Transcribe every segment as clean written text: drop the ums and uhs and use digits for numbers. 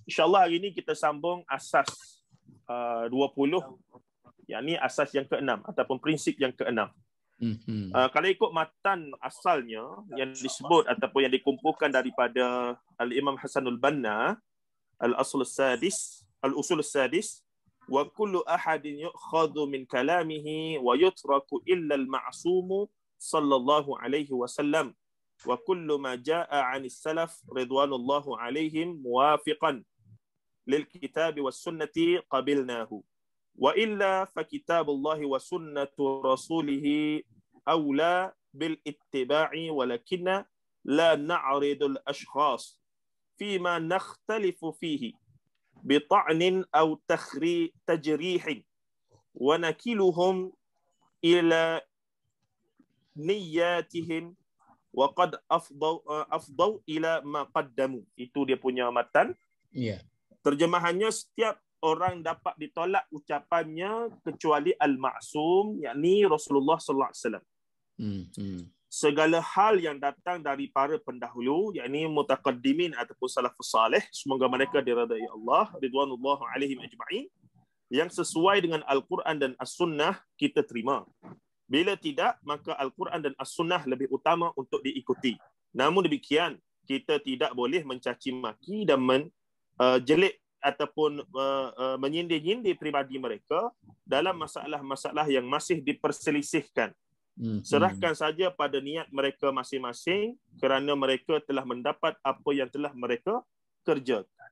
InsyaAllah hari ini kita sambung asas 20, yakni asas yang ke-6 ataupun prinsip yang ke-6. Kalau ikut matan asalnya yang disebut ataupun yang dikumpulkan daripada Al-Imam Hasanul Banna, Al-Usul Sadis, wa kullu ahadin yu'khadhu min kalamihi wa yutraku illa al-ma'sumu sallallahu alaihi wasallam wa kullu ma jaa'a 'anis salaf ridwanullahu alaihim muwafiqan lil kitabi was sunnati qabilnahu wa illa fa kitabullahi wa sunnatu rasulih awla bil ittiba'i walakinna la na'ridul ashkhas fima nakhtalifu fihi بطعن أو تجريح ونكلهم إلى نياتهم وقد أفضوا إلى ما قدموا. Itu dia punya matan. Terjemahannya, setiap orang dapat ditolak ucapannya kecuali al-ma'sum, yakni Rasulullah sallallahu alaihi wasallam. Segala hal yang datang dari para pendahulu, yakni mutaqaddimin ataupun salafus salih, semoga mereka diridai Allah, ridwanullah alaihim ajma'in, yang sesuai dengan Al-Quran dan As-Sunnah kita terima. Bila tidak, maka Al-Quran dan As-Sunnah lebih utama untuk diikuti. Namun demikian, kita tidak boleh mencaci maki dan menjelik ataupun menyindir-nyindir pribadi mereka dalam masalah-masalah yang masih diperselisihkan. Serahkan saja pada niat mereka masing-masing kerana mereka telah mendapat apa yang telah mereka kerjakan.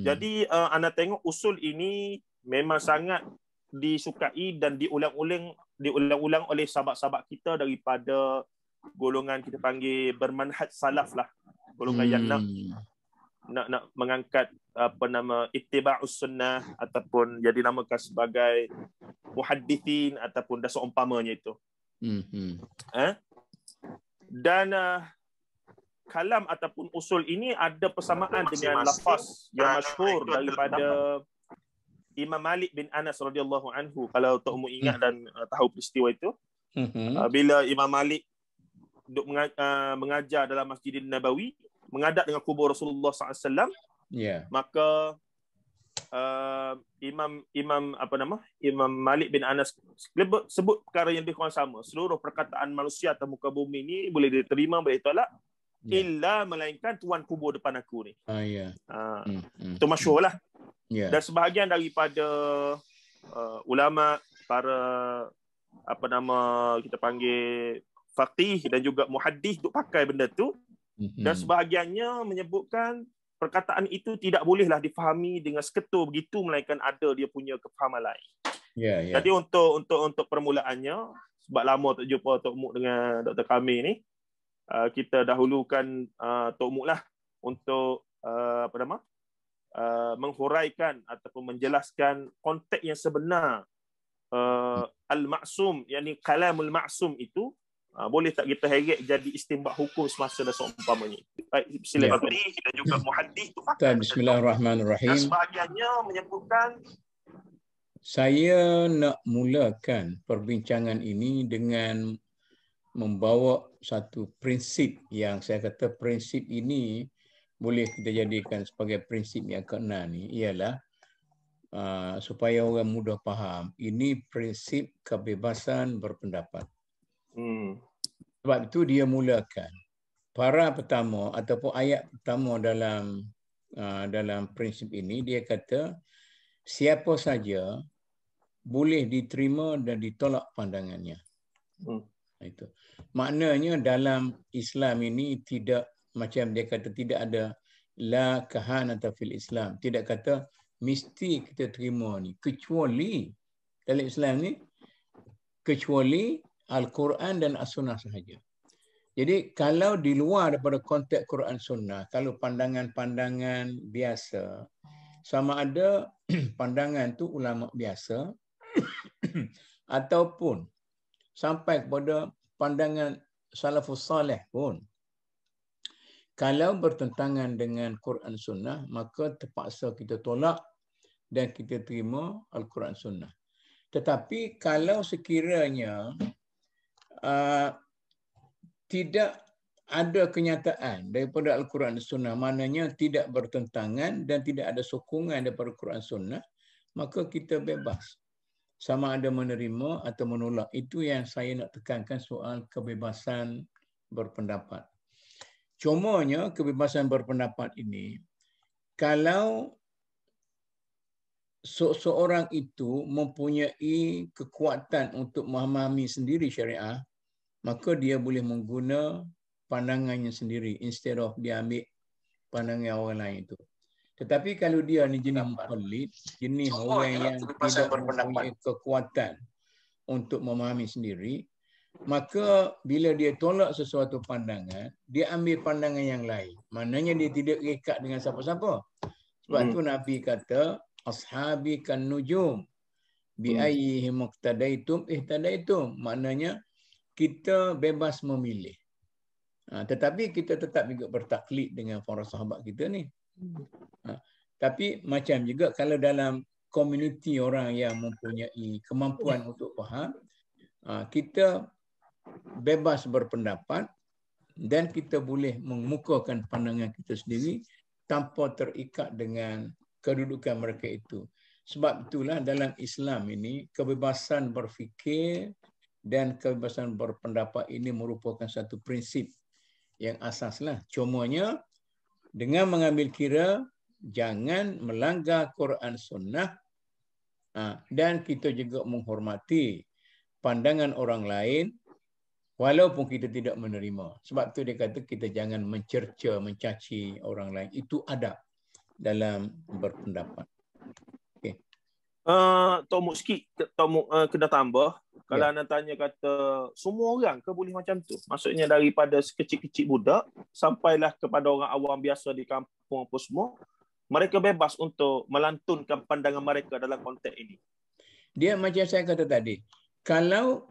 Jadi anda tengok usul ini memang sangat disukai dan diulang-ulang oleh sahabat-sahabat kita daripada golongan kita panggil bermanhaj salaf lah. Golongan yang nak mengangkat ittiba'us sunnah ataupun yang dinamakan sebagai muhaddithin ataupun dasar umpamanya itu. Dan kalam ataupun usul ini ada persamaan dengan lafaz yang masyhur daripada Imam Malik bin Anas radhiyallahu anhu. Kalau Tok Mu ingat dan tahu peristiwa itu, bila Imam Malik duk mengajar dalam Masjidin Nabawi, menghadap dengan kubur Rasulullah SAW, maka Imam Malik bin Anas sebut perkara yang lebih kurang sama. Seluruh perkataan manusia atas muka bumi ini boleh diterima, boleh tolak, illa melainkan tuan kubur depan aku ni. Itu masyhur lah. Dan sebahagian daripada ulama, para kita panggil faqih dan juga muhaddis duk pakai benda tu, dan sebahagiannya menyebutkan perkataan itu tidak bolehlah difahami dengan seketul begitu, melainkan ada dia punya kefahaman lain. Jadi untuk permulaannya, sebab lama tak jumpa Tok Muk dengan Dr. Kamil ni, kita dahulukan Tok Muk lah untuk menghuraikan ataupun menjelaskan konteks yang sebenar al-ma'sum, yakni kalamul ma'sum itu. Boleh tak kita heret jadi istinbat hukum semasa dan seumpamanya. Baik, silakan. Dan juga muhaddis tu pakai. Bismillahirrahmanirrahim. Sebahagiannya menyebutkan, saya nak mulakan perbincangan ini dengan membawa satu prinsip yang saya kata prinsip ini boleh kita jadikan sebagai prinsip yang ke-6 ni, ialah supaya orang mudah faham, ini prinsip kebebasan berpendapat. Sebab itu dia mulakan para pertama ataupun ayat pertama dalam prinsip ini, dia kata siapa saja boleh diterima dan ditolak pandangannya. Itu maknanya dalam Islam ini tidak, macam dia kata, tidak ada la kahanata fil Islam, tidak kata mesti kita terima ni, kecuali dalam Islam ni kecuali Al-Quran dan As-Sunnah sahaja. Jadi kalau di luar daripada konteks Quran Sunnah, kalau pandangan-pandangan biasa, sama ada pandangan tu ulama biasa ataupun sampai kepada pandangan salafus salih pun, kalau bertentangan dengan Quran Sunnah, maka terpaksa kita tolak dan kita terima Al-Quran Sunnah. Tetapi kalau sekiranya tidak ada kenyataan daripada Al-Quran dan Sunnah, maknanya tidak bertentangan dan tidak ada sokongan daripada Al-Quran dan Sunnah, maka kita bebas. Sama ada menerima atau menolak. Itu yang saya nak tekankan soal kebebasan berpendapat. Cumanya kebebasan berpendapat ini, kalau seorang itu mempunyai kekuatan untuk memahami sendiri syariah, maka dia boleh mengguna pandangannya sendiri instead of dia ambil pandangan orang lain itu. Tetapi kalau dia ni jenis muqallid, jenis orang yang tidak mempunyai kekuatan untuk memahami sendiri, maka bila dia tolak sesuatu pandangan, dia ambil pandangan yang lain. Maknanya dia tidak ikat dengan siapa-siapa. Sebab tu Nabi kata, ashabi kan nujum bi ayyihi muqtadaitum ihtadaitum. Maknanya kita bebas memilih. Tetapi kita tetap juga bertaklid dengan para sahabat kita ni. Tapi macam juga kalau dalam komuniti orang yang mempunyai kemampuan untuk faham, kita bebas berpendapat dan kita boleh mengemukakan pandangan kita sendiri tanpa terikat dengan kedudukan mereka itu. Sebab itulah dalam Islam ini kebebasan berfikir dan kebebasan berpendapat ini merupakan satu prinsip yang asaslah. Cumanya dengan mengambil kira jangan melanggar Quran Sunnah dan kita juga menghormati pandangan orang lain walaupun kita tidak menerima. Sebab tu dia kata kita jangan mencerca, mencaci orang lain. Itu adab dalam berpendapat. Okey. Tok Muk sikit, Tok Muk kena tambah. Kalau anda tanya kata semua orang ke boleh macam tu? Maksudnya daripada sekecil-kecil budak sampailah kepada orang awam biasa di kampung apa semua, mereka bebas untuk melantunkan pandangan mereka dalam konteks ini. Dia macam saya kata tadi, kalau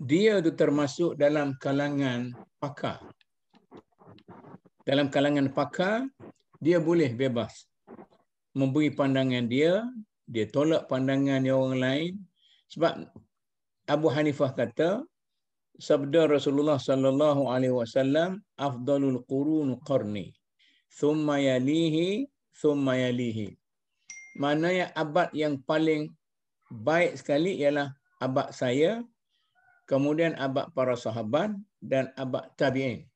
dia tu termasuk dalam kalangan pakar. Dalam kalangan pakar, dia boleh bebas memberi pandangan dia tolak pandangan orang lain. Sebab Abu Hanifah kata, sabda Rasulullah sallallahu alaihi wasallam, afdalul qurun qarni, thumma yalihi, thumma yalihi. Maknanya abad yang paling baik sekali ialah abad saya, kemudian abad para sahabat dan abad tabi'in.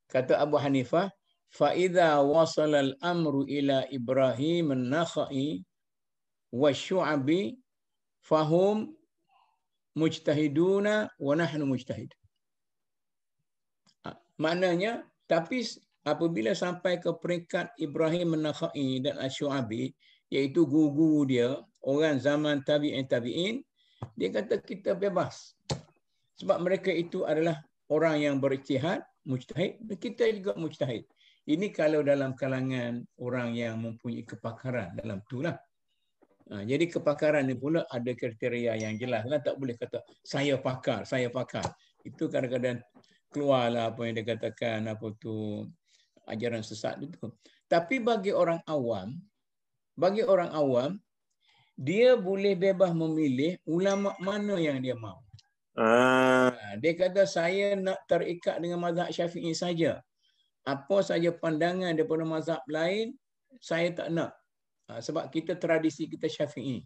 Kata Abu Hanifah, fa idza wasala al-amru ila Ibrahim an-Nakhai wa Syu'abi fahum mujtahiduna wa nahnu mujtahid. Maknanya, tapi apabila sampai ke peringkat Ibrahim an-Nakhai dan Asy-Syu'abi, iaitu guru-guru dia, orang zaman tabi'in, dia kata kita bebas. Sebab mereka itu adalah orang yang berijtihad, mujtahid, dan kita juga mujtahid. Ini kalau dalam kalangan orang yang mempunyai kepakaran dalam itulah. Jadi kepakaran ni pula ada kriteria yang jelas. Tak boleh kata saya pakar. Itu kadang-kadang keluarlah apa yang dia katakan, apa tu ajaran sesat itu. Tapi bagi orang awam, dia boleh bebas memilih ulama mana yang dia mahu. Dia kata saya nak terikat dengan mazhab Syafi'i saja. Apa saja pandangan daripada mazhab lain saya tak nak. Sebab kita tradisi kita Syafi'i.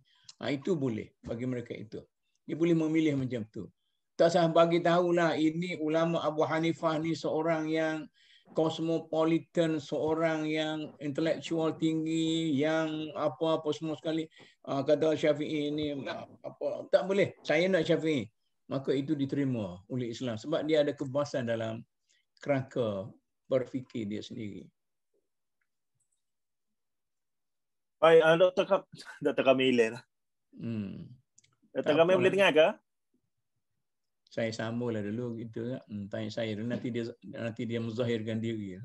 Itu boleh bagi mereka itu. Dia boleh memilih macam tu. Tak usah bagi tahulah ini ulama Abu Hanifah ni seorang yang cosmopolitan, seorang yang intelektual tinggi, yang apa-apa semua sekali. Kata Syafi'i ini apa, tak boleh. Saya nak Syafi'i. Maka itu diterima oleh Islam. Sebab dia ada kebebasan dalam kerangka berfikir dia sendiri. Baik, Dr. Kamil lah. Dr. Kamil boleh dengar ke? Saya sambunglah dulu gitu. Tanya saya dulu, nanti dia menzahirkan diri.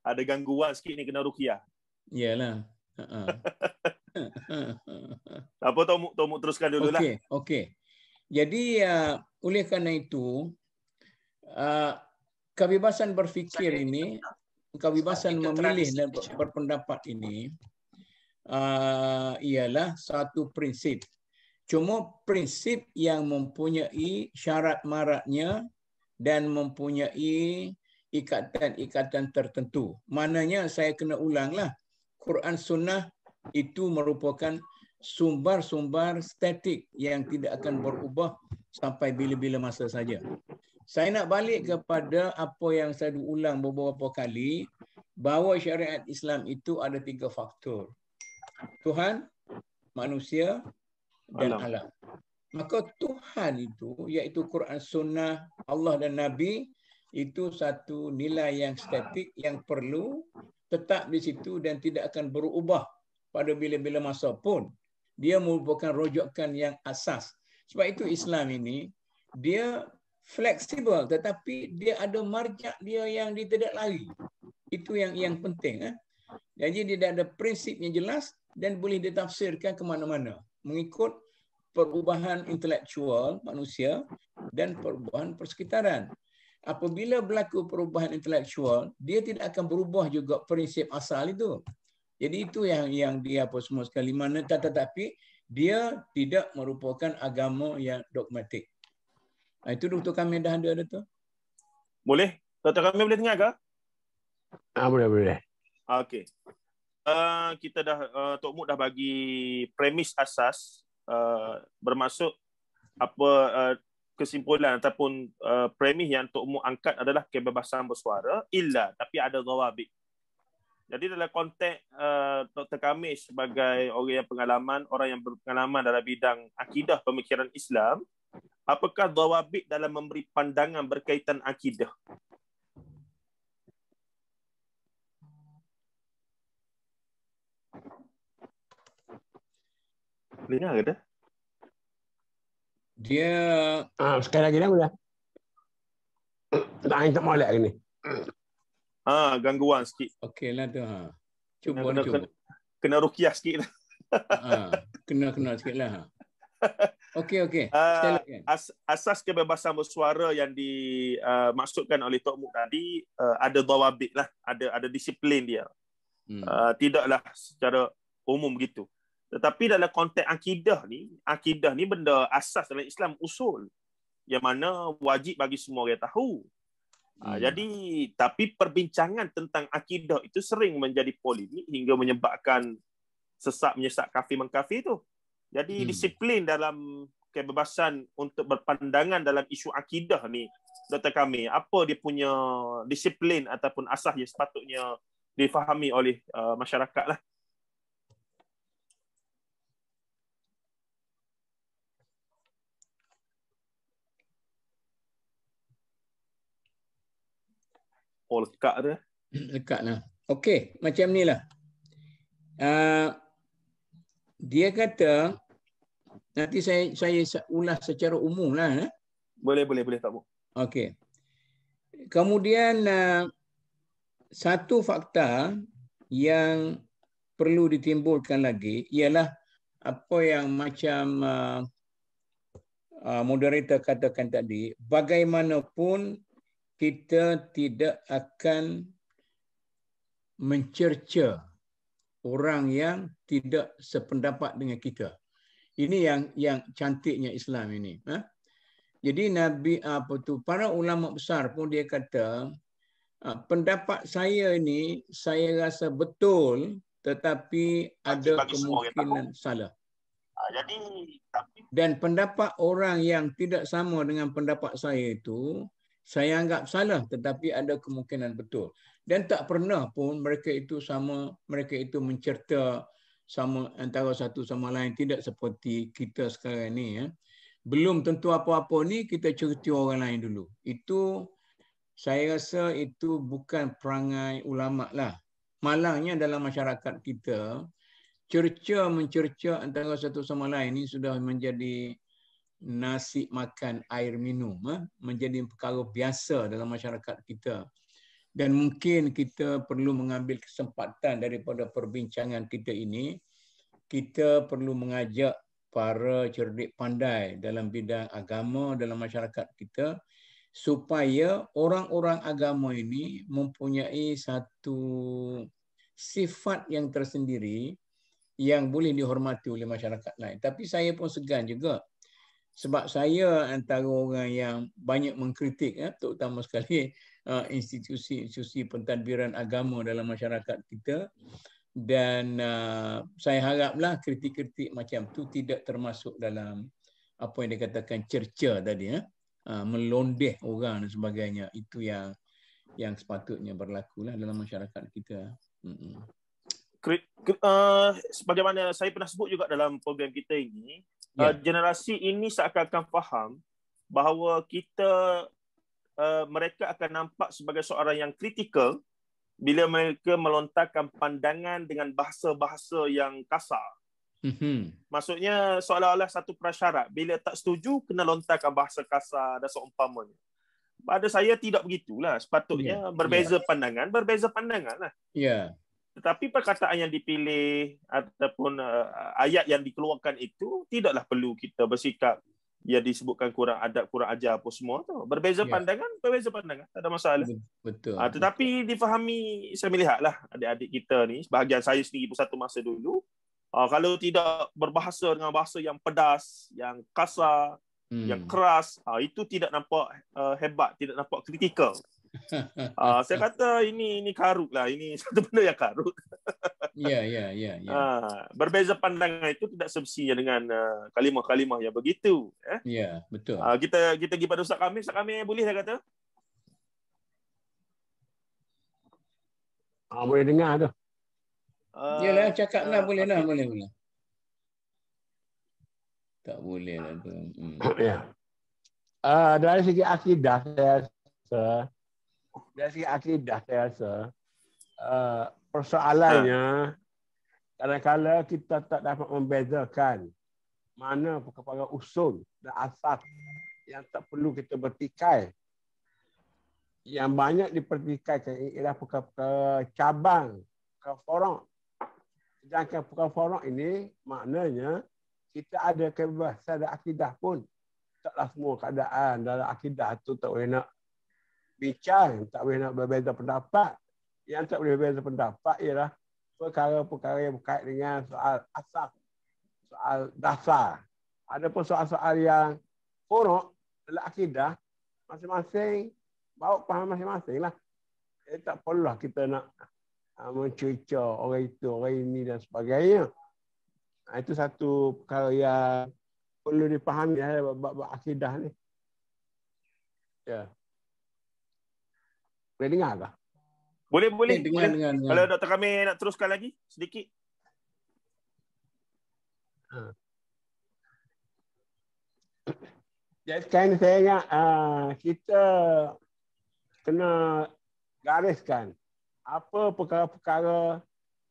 Ada gangguan sikit ni, kena ruqyah. Iyalah. Apa Tok teruskan dululah. Okey. Jadi oleh kerana itu kebebasan berfikir ini, kebebasan memilih dan berpendapat ini ialah satu prinsip. Cuma prinsip yang mempunyai syarat maratnya dan mempunyai ikatan-ikatan tertentu. Maknanya saya kena ulanglah. Quran Sunnah itu merupakan sumber-sumber statik yang tidak akan berubah sampai bila-bila masa saja. Saya nak balik kepada apa yang saya ulang beberapa kali, bahawa syariat Islam itu ada 3 faktor. Tuhan, manusia dan alam. Maka Tuhan itu, iaitu Quran Sunnah, Allah dan Nabi, itu satu nilai yang statik yang perlu tetap di situ dan tidak akan berubah pada bila-bila masa pun. Dia merupakan rujukan yang asas. Sebab itu Islam ini, dia fleksibel tetapi dia ada marjak dia yang dia tidak lari. Itu yang penting. Jadi dia ada prinsip yang jelas dan boleh ditafsirkan ke mana-mana mengikut perubahan intelektual manusia dan perubahan persekitaran. Apabila berlaku perubahan intelektual, dia tidak akan berubah juga prinsip asal itu. Jadi itu yang dia apa semua sekali mana, tetapi dia tidak merupakan agama yang dogmatik. Itu Dr. Kamil dah ada tu? Boleh? Dr. Kamil boleh dengar ke? Boleh. Okey. Kita dah Tok Muk dah bagi premis asas, bermaksud apa kesimpulan ataupun premis yang Tok Muk angkat adalah kebebasan bersuara illa, tapi ada dhawabit. Jadi dalam konteks Dr. Kamil sebagai orang yang berpengalaman dalam bidang akidah pemikiran Islam, apakah dhawabit dalam memberi pandangan berkaitan akidah? Dengar ke dah? Dia sekali lagi dah boleh. Tak molek ni. Gangguan sikit. Okeylah tu. Cuba. Kena ruqyah sikit. Kena sikitlah. Okey. Asas kebebasan bersuara yang dimaksudkan oleh Tok Muk tadi ada dhawabit lah, ada disiplin dia. Tidaklah secara umum begitu. Tetapi dalam konteks akidah ni benda asas dalam Islam, usul yang mana wajib bagi semua orang tahu. Jadi tapi perbincangan tentang akidah itu sering menjadi polemik hingga menyebabkan menyesat kafir mengkafir tu. Jadi disiplin dalam kebebasan untuk berpandangan dalam isu akidah ni, Dr. Kamil, apa dia punya disiplin ataupun asas yang sepatutnya difahami oleh masyarakat lah? Lekat tu. Lekat lah. Okey, macam ni lah. Dia kata, nanti saya ulas secara umum lah. Boleh tak Bu? Okey. Kemudian satu fakta yang perlu ditimbulkan lagi ialah apa yang macam moderator katakan tadi, bagaimanapun kita tidak akan mencerca orang yang tidak sependapat dengan kita. Ini yang cantiknya Islam ini. Jadi para ulama besar pun dia kata, pendapat saya ini saya rasa betul, tetapi ada kemungkinan salah. Dan pendapat orang yang tidak sama dengan pendapat saya itu, saya anggap salah, tetapi ada kemungkinan betul. Dan tak pernah pun mereka itu mencerta sama antara satu sama lain, tidak seperti kita sekarang ni. Belum tentu apa-apa ni kita cerita orang lain dulu. Itu saya rasa itu bukan perangai ulama lah. Malangnya dalam masyarakat kita, mencerca antara satu sama lain ini sudah menjadi nasi makan air minum, menjadi perkara biasa dalam masyarakat kita. Dan mungkin kita perlu mengambil kesempatan daripada perbincangan kita ini, kita perlu mengajak para cerdik pandai dalam bidang agama dalam masyarakat kita, supaya orang-orang agama ini mempunyai satu sifat yang tersendiri yang boleh dihormati oleh masyarakat lain. Tapi saya pun segan juga. Sebab saya antara orang yang banyak mengkritik, terutama sekali institusi-institusi pentadbiran agama dalam masyarakat kita, dan saya haraplah kritik-kritik macam tu tidak termasuk dalam apa yang dikatakan cerca tadi, melondeh orang dan sebagainya. Itu yang sepatutnya berlaku lah dalam masyarakat kita. Sebagaimana saya pernah sebut juga dalam program kita ini, generasi ini seakan-akan faham bahawa mereka akan nampak sebagai seorang yang kritikal bila mereka melontarkan pandangan dengan bahasa-bahasa yang kasar. Maksudnya seolah-olah satu prasyarat, bila tak setuju kena lontarkan bahasa kasar dan seumpamanya. Pada saya tidak begitulah. Sepatutnya berbeza pandangan lah. Tetapi perkataan yang dipilih ataupun ayat yang dikeluarkan itu tidaklah perlu kita bersikap yang disebutkan kurang adab, kurang ajar apa semua tu. Berbeza pandangan, tak ada masalah. Betul. Tetapi difahami, saya melihatlah adik-adik kita ni, sebahagian saya sendiri pun satu masa dulu, kalau tidak berbahasa dengan bahasa yang pedas, yang kasar, yang keras, itu tidak nampak hebat, tidak nampak kritikal. Saya kata ini karut lah, ini satu benda yang karut. Ya. Berbeza pandangan itu tidak semestinya dengan kalimah-kalimah yang begitu. Ya, betul. Kita pergi pada Ustaz Kamil. Ustaz Kamil boleh saya kata? Boleh dengar tu. Yalah, cakap lah, boleh lah, boleh. Tak boleh lah tu. Ya. Dari segi akidah saya rasa, persoalannya kadang-kadang kita tak dapat membezakan mana perkara usul dan asas yang tak perlu kita bertikai. Yang banyak dipertikaikan ialah perkara cabang, perkara forok. Sedangkan perkara forok ini maknanya kita ada kebebasan dan akidah pun. Taklah semua keadaan dalam akidah tu tak boleh nak bincang, tak boleh nak berbeza pendapat. Yang tak boleh berbeza pendapat ialah perkara-perkara yang berkait dengan soal asas, soal dasar. Ada pun soal-soal yang furuk dalam akidah, masing-masing bawa paham masing-masing lah. Tak perlulah kita nak mencerca orang itu, orang ini dan sebagainya. Itu satu perkara yang perlu dipahami bab akidah ni. Ya. Boleh dengar tak? Boleh. Dengar. Kalau Dr. Kamil nak teruskan lagi sedikit. Jadi sekarang saya ingat kita kena gariskan apa perkara-perkara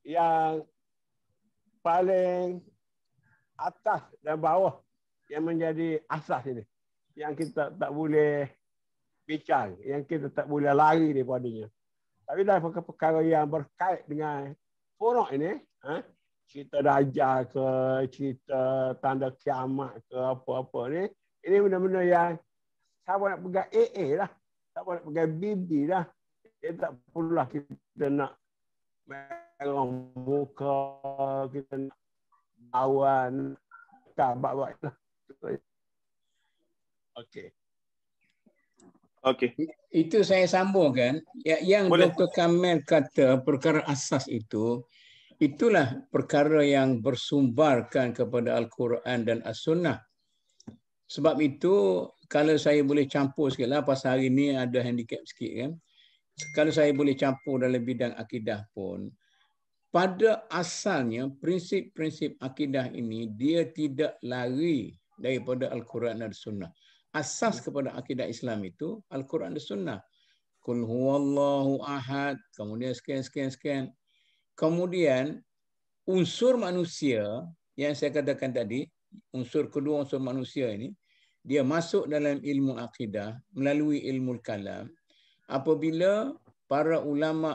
yang paling atas dan bawah yang menjadi asas ini. Yang kita tak boleh bincang, yang kita tak boleh lari daripadanya. Tapi dalam perkara yang berkait dengan furuk ini, cerita dajjal ke, cerita tanda kiamat ke, apa-apa ni, ini benda-benda yang siapa nak pegang AA lah, siapa nak pegang BB lah. Dia tak perlulah kita nak merong muka, kita nak bawan, buat lah. Okey. Itu saya sambungkan. Yang Dr. Kamil kata perkara asas itu, itulah perkara yang bersumbarkan kepada Al-Quran dan As-Sunnah. Sebab itu, kalau saya boleh campur sikit lah, pasal hari ni ada handicap sikit kan. Kalau saya boleh campur dalam bidang akidah pun, pada asalnya prinsip-prinsip akidah ini dia tidak lari daripada Al-Quran dan Sunnah. Asas kepada akidah Islam itu Al-Quran dan Sunnah. Qul huwallahu ahad, kemudian sekian. Kemudian unsur manusia yang saya katakan tadi, unsur kedua unsur manusia ini, dia masuk dalam ilmu akidah melalui ilmu kalam. Apabila para ulama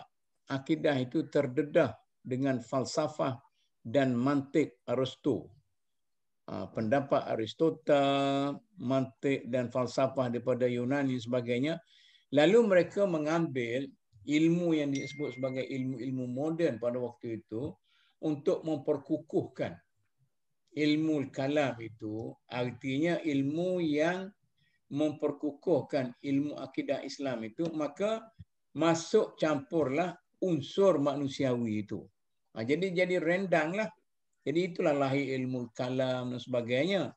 akidah itu terdedah dengan falsafah dan mantik Aristo, pendapat Aristoteles, mantik dan falsafah daripada Yunani dan sebagainya, lalu mereka mengambil ilmu yang disebut sebagai ilmu-ilmu moden pada waktu itu untuk memperkukuhkan ilmu kalam itu artinya ilmu yang memperkukuhkan ilmu akidah Islam itu, maka masuk campurlah unsur manusiawi itu. Jadi rendanglah. Jadi itulah lahir ilmu kalam dan sebagainya.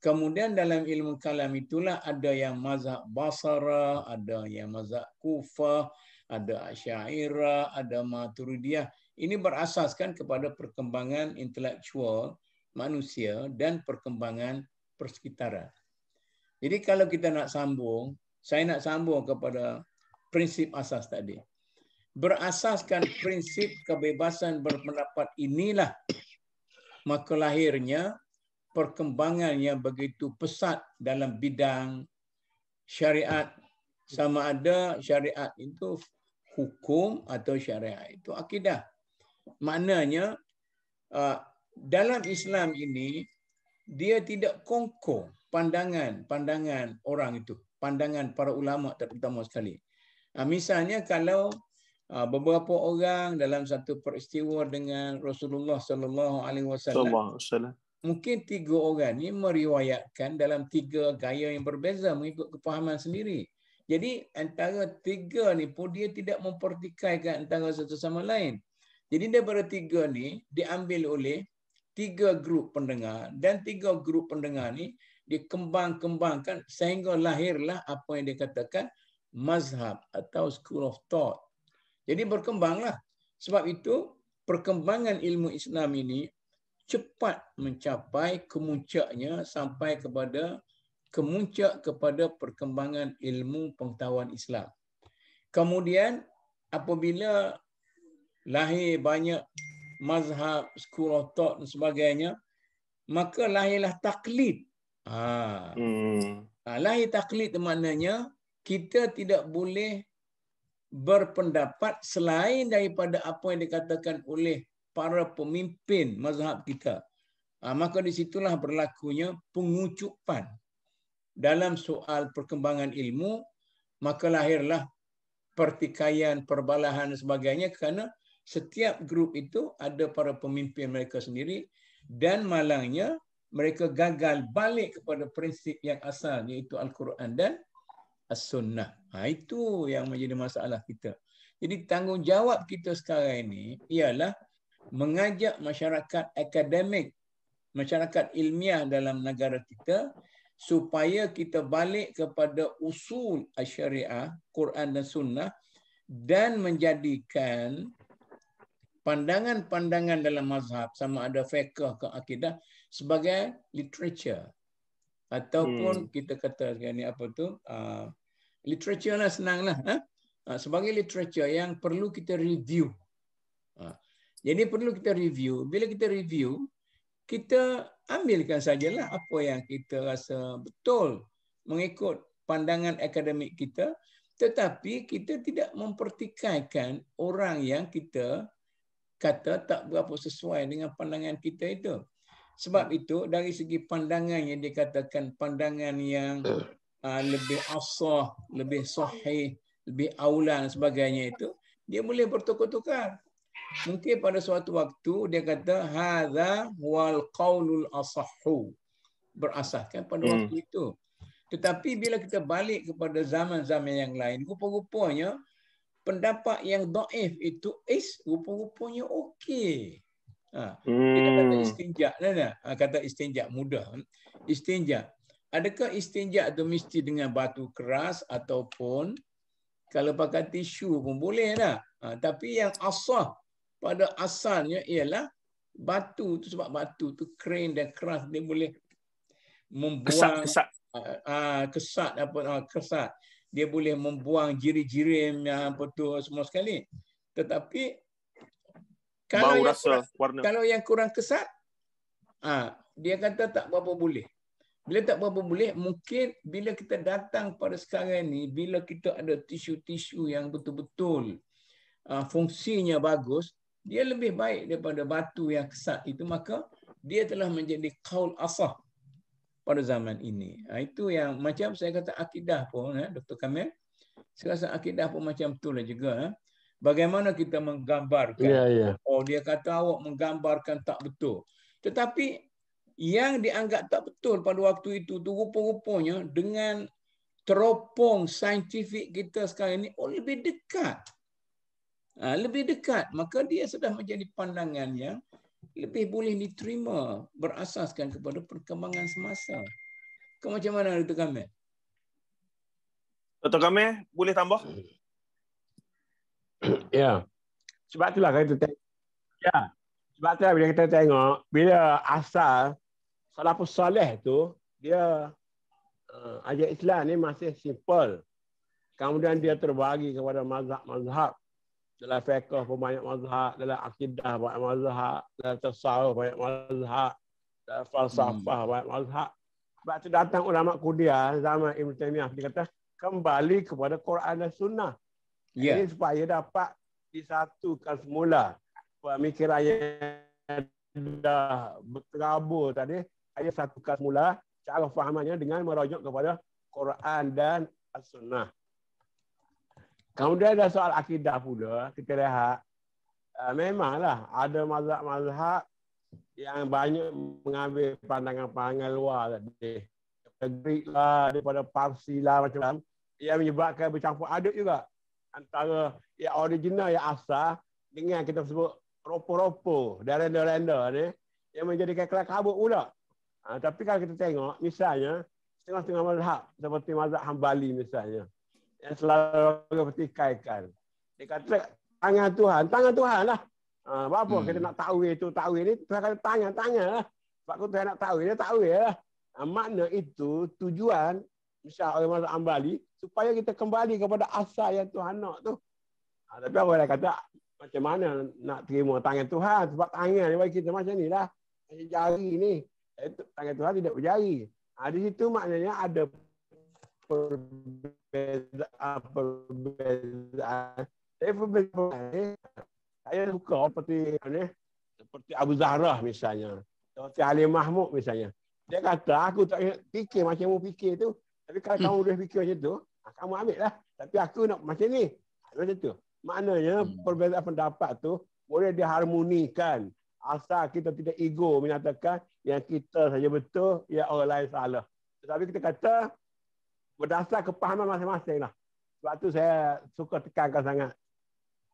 Kemudian dalam ilmu kalam itulah ada yang mazhab Basra, ada yang mazhab Kufah, ada Asy'ariyah, ada Maturidiyah. Ini berasaskan kepada perkembangan intelektual manusia dan perkembangan persekitaran. Jadi kalau kita nak sambung, saya nak sambung kepada prinsip asas tadi. Berasaskan prinsip kebebasan berpendapat inilah maka lahirnya perkembangan yang begitu pesat dalam bidang syariat, sama ada syariat itu hukum atau syariat itu akidah. Maknanya dalam Islam ini dia tidak kongko pandangan orang itu, pandangan para ulama terutama sekali. Misalnya kalau beberapa orang dalam satu peristiwa dengan Rasulullah sallallahu alaihi wasallam, mungkin 3 orang ni meriwayatkan dalam 3 gaya yang berbeza mengikut kefahaman sendiri. Jadi antara 3 ni pun dia tidak mempertikaikan antara satu sama lain. Jadi daripada 3 ni diambil oleh 3 grup pendengar, dan 3 grup pendengar ni dikembang-kembangkan sehingga lahirlah apa yang dikatakan mazhab atau school of thought. Jadi berkembanglah. Sebab itu perkembangan ilmu Islam ini cepat mencapai kemuncaknya sampai kepada perkembangan ilmu pengetahuan Islam. Kemudian apabila lahir banyak mazhab, school of thought dan sebagainya, maka lahirlah taklid. Lahir taklid maknanya kita tidak boleh berpendapat selain daripada apa yang dikatakan oleh para pemimpin mazhab kita. Maka di situlah berlakunya pengucupan dalam soal perkembangan ilmu, maka lahirlah pertikaian, perbalahan dan sebagainya, kerana setiap grup itu ada para pemimpin mereka sendiri, dan malangnya mereka gagal balik kepada prinsip yang asal, iaitu Al-Quran dan As-Sunnah. Itu yang menjadi masalah kita. Jadi tanggungjawab kita sekarang ini ialah mengajak masyarakat akademik, masyarakat ilmiah dalam negara kita supaya kita balik kepada usul syariah, Quran dan Sunnah, dan menjadikan pandangan-pandangan dalam mazhab sama ada fiqh ke akidah sebagai literature, ataupun kita kata ni apa tu, literature lah, senanglah, sebagai literature yang perlu kita review. Jadi perlu kita review. Bila kita review, kita ambilkan sajalah apa yang kita rasa betul mengikut pandangan akademik kita, tetapi kita tidak mempertikaikan orang yang kita kata tak berapa sesuai dengan pandangan kita itu. Sebab itu dari segi pandangan yang dikatakan pandangan yang lebih asah, lebih sahih, lebih aula dan sebagainya itu, dia boleh bertukar-tukar. Mungkin pada suatu waktu dia kata hadza wal qaulul asahhu, berasaskan pada waktu itu. Tetapi bila kita balik kepada zaman-zaman yang lain, rupa-rupanya pendapat yang dhaif itu rupa-rupanya okey. Kita kata istinja, kata istinja mudah. Istinja. Adakah istinja itu mesti dengan batu keras, ataupun kalau pakai tisu pun boleh tak? Tapi yang asah pada asalnya ialah batu tu, sebab batu tu kering dan keras, dia boleh membuang kesat. Dia boleh membuang jirim-jirim yang apa tu semua sekali. Tetapi kalau yang kurang kesat, dia kata tak berapa boleh. Bila tak berapa boleh, mungkin bila kita datang pada sekarang ni, bila kita ada tisu-tisu yang betul-betul fungsinya bagus, dia lebih baik daripada batu yang kesat itu, maka dia telah menjadi qaul asah pada zaman ini. Itu yang macam saya kata akidah pun, Dr. Kamil, saya rasa akidah pun macam itulah juga. Bagaimana kita menggambarkan. Oh, dia kata awak menggambarkan tak betul. Tetapi yang dianggap tak betul pada waktu itu tu rupa-rupanya dengan teropong saintifik kita sekarang ini lebih dekat. Lebih dekat, maka dia sudah menjadi pandangan yang lebih boleh diterima berasaskan kepada perkembangan semasa. Kau macam mana Dr. Kamil? Dr. Kamil, boleh tambah? Ya. Sebab itulah kita tengok. Ya. Sebab itulah bila kita tengok, bila asal salafus soleh tu, dia ajar Islam ni masih simple. Kemudian dia terbagi kepada mazhab-mazhab. Dalam fiqh pun banyak mazhab, dalam akidah banyak mazhab, dalam tasawuf banyak mazhab, dalam falsafah banyak mazhab. Sebab tu datang ulama Qudiyah zaman Ibn Taymiyah, dia kata kembali kepada Quran dan Sunnah. Yeah. Ini supaya dapat disatukan semula pemikiran yang dah berterabur tadi, saya satukan semula cara fahamannya dengan merujuk kepada Quran dan As-Sunnah. Kemudian ada soal akidah pula, kita lihat memanglah ada mazhab-mazhab yang banyak mengambil pandangan-pandangan luar tadi. Daripada Greek lah, daripada Parsi lah macam-macam. Yang menyebabkan bercampur aduk juga antara yang original, yang asal dengan kita sebut ropo-ropo dan renda-renda ni yang menjadikan kelam kabut pula. Tapi kalau kita tengok, misalnya setengah-setengah mazhab seperti mazhab Hambali misalnya, yang selalu bertikaikan. Dia kata tangan Tuhan lah. Apa kita nak takwil ni, Tuhan kata tangan lah. Sebab kalau Tuhan nak takwil, dia takwil lah. Makna itu tujuan, misal orang mazhab Hambali, supaya kita kembali kepada asal yang Tuhan nak tu. Tapi orang kata, macam mana nak terima tangan Tuhan? Sebab tangan dia bagi kita macam ni lah. Macam jari ni. Tangan Tuhan tidak berjari. Di situ maknanya ada perbezaan. Saya suka seperti Abu Zahrah misalnya, seperti Halim Mahmud misalnya. Dia kata aku tak fikir macam kamu fikir tu, tapi kalau kamu boleh fikir macam tu, kamu ambil lah. Tapi aku nak macam ni. Macam tu. Maknanya perbezaan pendapat tu boleh diharmonikan asal kita tidak ego menyatakan yang kita saja betul, yang orang lain salah. Tetapi kita kata berdasar kepahaman masing-masing lah. Sebab tu saya suka tekankan sangat.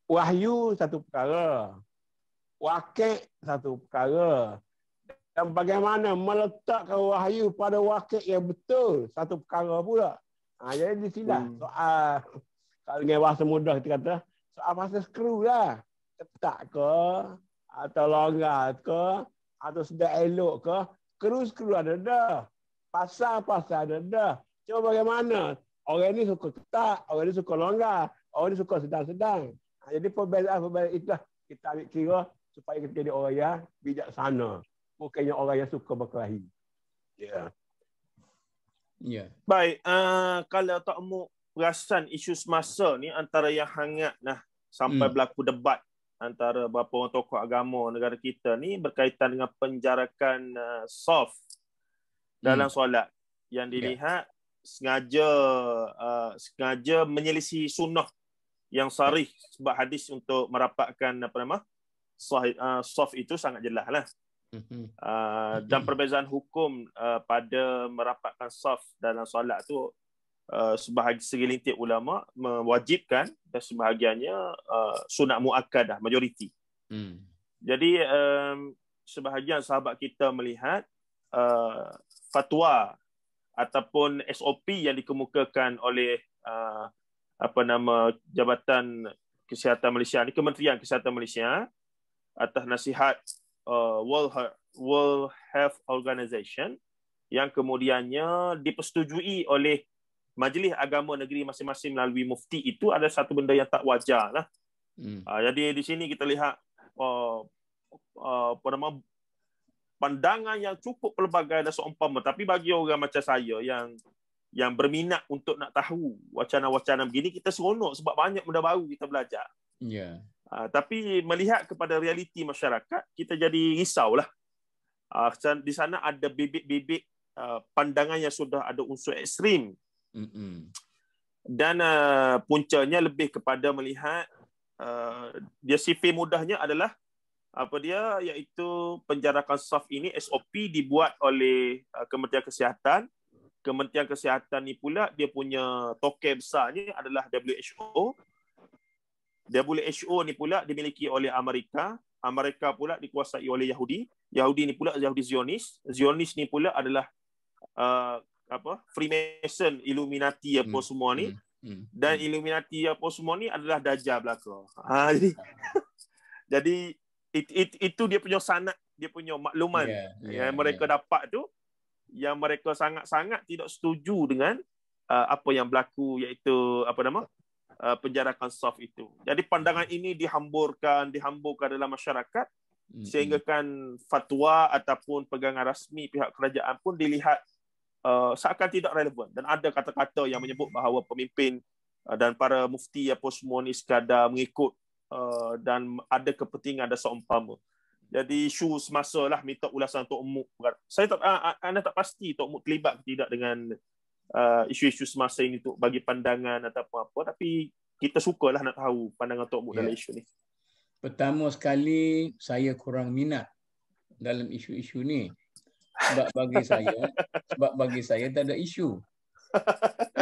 Wahyu satu perkara. Wakil satu perkara. Dan bagaimana meletakkan wahyu pada wakil yang betul satu perkara pula. Jadi di sini soal, kalau dengan bahasa mudah kita kata, soal pasal skru lah. Ketak ke, atau longgar ke, atau sedang elok ke, skru ada dah. Pasal ada dah. Cuma bagaimana? Orang ni suka ketak, orang ni suka longgar, orang ni suka sedang-sedang. Jadi perbezaan itulah kita ambil kira supaya kita jadi orang yang bijaksana. Bukannya orang yang suka berkelahi. Ya. Yeah. Baik, kalau Tok Muk perasan isu semasa ni antara yang hangat sampai berlaku debat antara beberapa orang tokoh agama negara kita ni berkaitan dengan penjarakan soft dalam solat yang dilihat sengaja menyelisih sunnah yang sarih, sebab hadis untuk merapatkan soft itu sangat jelas lah. Dan perbezaan hukum pada merapatkan soft dalam solat tu segelintir ulama mewajibkan dan sebahagiannya sunat muakkadah, majoriti. Jadi sebahagian sahabat kita melihat fatwa ataupun SOP yang dikemukakan oleh Jabatan Kesihatan Malaysia ni, Kementerian Kesihatan Malaysia atas nasihat World Health Organization yang kemudiannya dipersetujui oleh Majlis Agama Negeri masing-masing melalui mufti, itu ada satu benda yang tak wajar lah. Jadi di sini kita lihat pandangan yang cukup pelbagai dan seumpama, tapi bagi orang macam saya yang berminat untuk nak tahu wacana-wacana begini, kita seronok sebab banyak benda baru kita belajar. Yeah. Tapi melihat kepada realiti masyarakat, kita jadi risaulah. Di sana ada bibit-bibit pandangan yang sudah ada unsur ekstrim. Dan puncanya lebih kepada melihat dia sifir mudahnya adalah apa dia, iaitu penjarakan soft ini SOP dibuat oleh Kementerian Kesihatan. Kementerian Kesihatan ni pula dia punya token besarnya adalah WHO. WHO ni pula dimiliki oleh Amerika. Amerika pula dikuasai oleh Yahudi. Yahudi ni pula Yahudi Zionis. Zionis ni pula adalah Freemason, Illuminati apa semua ni. Dan Illuminati apa semua ni adalah Dajjal belaka. Jadi itu dia punya sanad, dia punya makluman yang mereka dapat tu, yang mereka sangat-sangat tidak setuju dengan apa yang berlaku, iaitu penjarakan soft itu. Jadi pandangan ini dihamburkan dalam masyarakat, sehingga kan fatwa ataupun pegangan rasmi pihak kerajaan pun dilihat seakan tidak relevan, dan ada kata-kata yang menyebut bahawa pemimpin dan para mufti apa semua ni sekadar mengikut dan ada kepentingan, ada seumpama. Jadi isu semasa lah minta ulasan Tok Muk. Anda tak pasti Tok Muk terlibat tidak dengan isu-isu semasa ini untuk bagi pandangan atau apa-apa, tapi kita sukalah nak tahu pandangan Tok Muk dalam isu ni. Pertama sekali, saya kurang minat dalam isu-isu ni. Sebab bagi saya tak ada isu.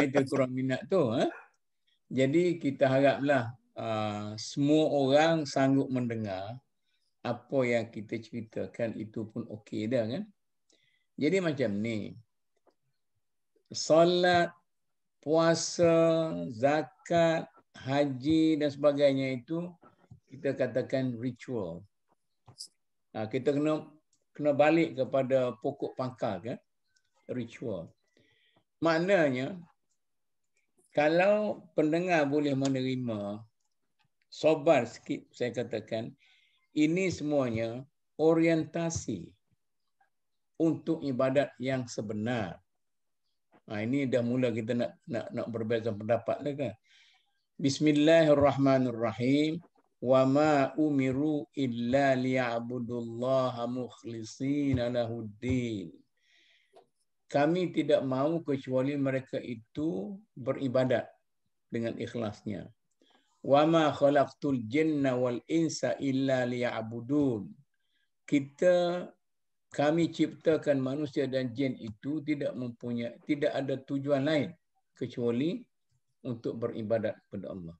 Itu kurang minat tu. Jadi kita haraplah semua orang sanggup mendengar apa yang kita ceritakan, itu pun okey dah kan. Jadi macam ni, solat, puasa, zakat, haji dan sebagainya itu kita katakan ritual. Kita kena balik kepada pokok pangkal kan, ritual. Maknanya kalau pendengar boleh menerima, sabar sikit saya katakan, ini semuanya orientasi untuk ibadat yang sebenar. Ini dah mula kita nak berbeza pendapat lah kan. Bismillahirrahmanirrahim. Wa ma umiru illa liya'budullaha mukhlishina lahuddin. Kami tidak mahu kecuali mereka itu beribadat dengan ikhlasnya. Wa ma khalaqtul jinna wal insa illa liya'budun. Kami ciptakan manusia dan jin itu tidak ada tujuan lain kecuali untuk beribadat kepada Allah.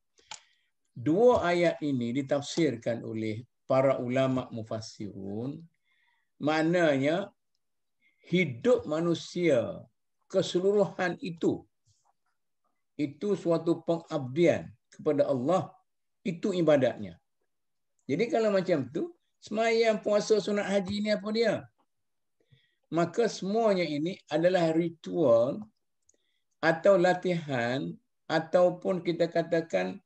Dua ayat ini ditafsirkan oleh para ulama mufassirun, maknanya hidup manusia keseluruhan itu suatu pengabdian kepada Allah, itu ibadatnya. Jadi kalau macam tu, sembahyang, puasa, sunat haji ini apa dia? Maka semuanya ini adalah ritual atau latihan, ataupun kita katakan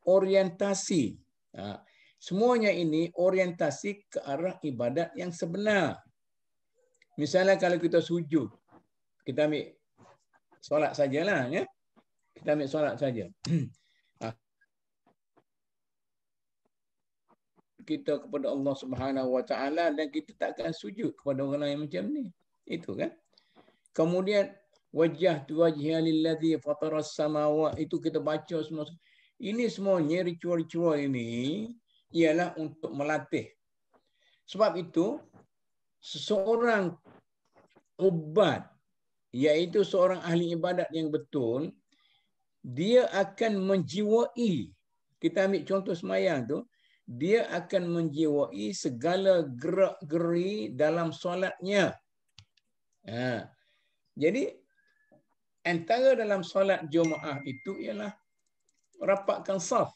orientasi. Semuanya ini orientasi ke arah ibadat yang sebenar. Misalnya kalau kita sujud, kita ambil solat sajalah ya. Kita ambil solat saja. Kita kepada Allah Subhanahu Wa Taala dan kita takkan sujud kepada orang lain macam ni. Itu kan. Kemudian wajjahtu wajhiya lilladzi fataras samawati, itu kita baca semua. Ini semuanya ritual-ritual ini ialah untuk melatih. Sebab itu seseorang ubat, iaitu seorang ahli ibadat yang betul, dia akan menjiwai, kita ambil contoh sembahyang tu, dia akan menjiwai segala gerak-geri dalam solatnya. Jadi antara dalam solat Jumaat itu ialah rapatkan saf.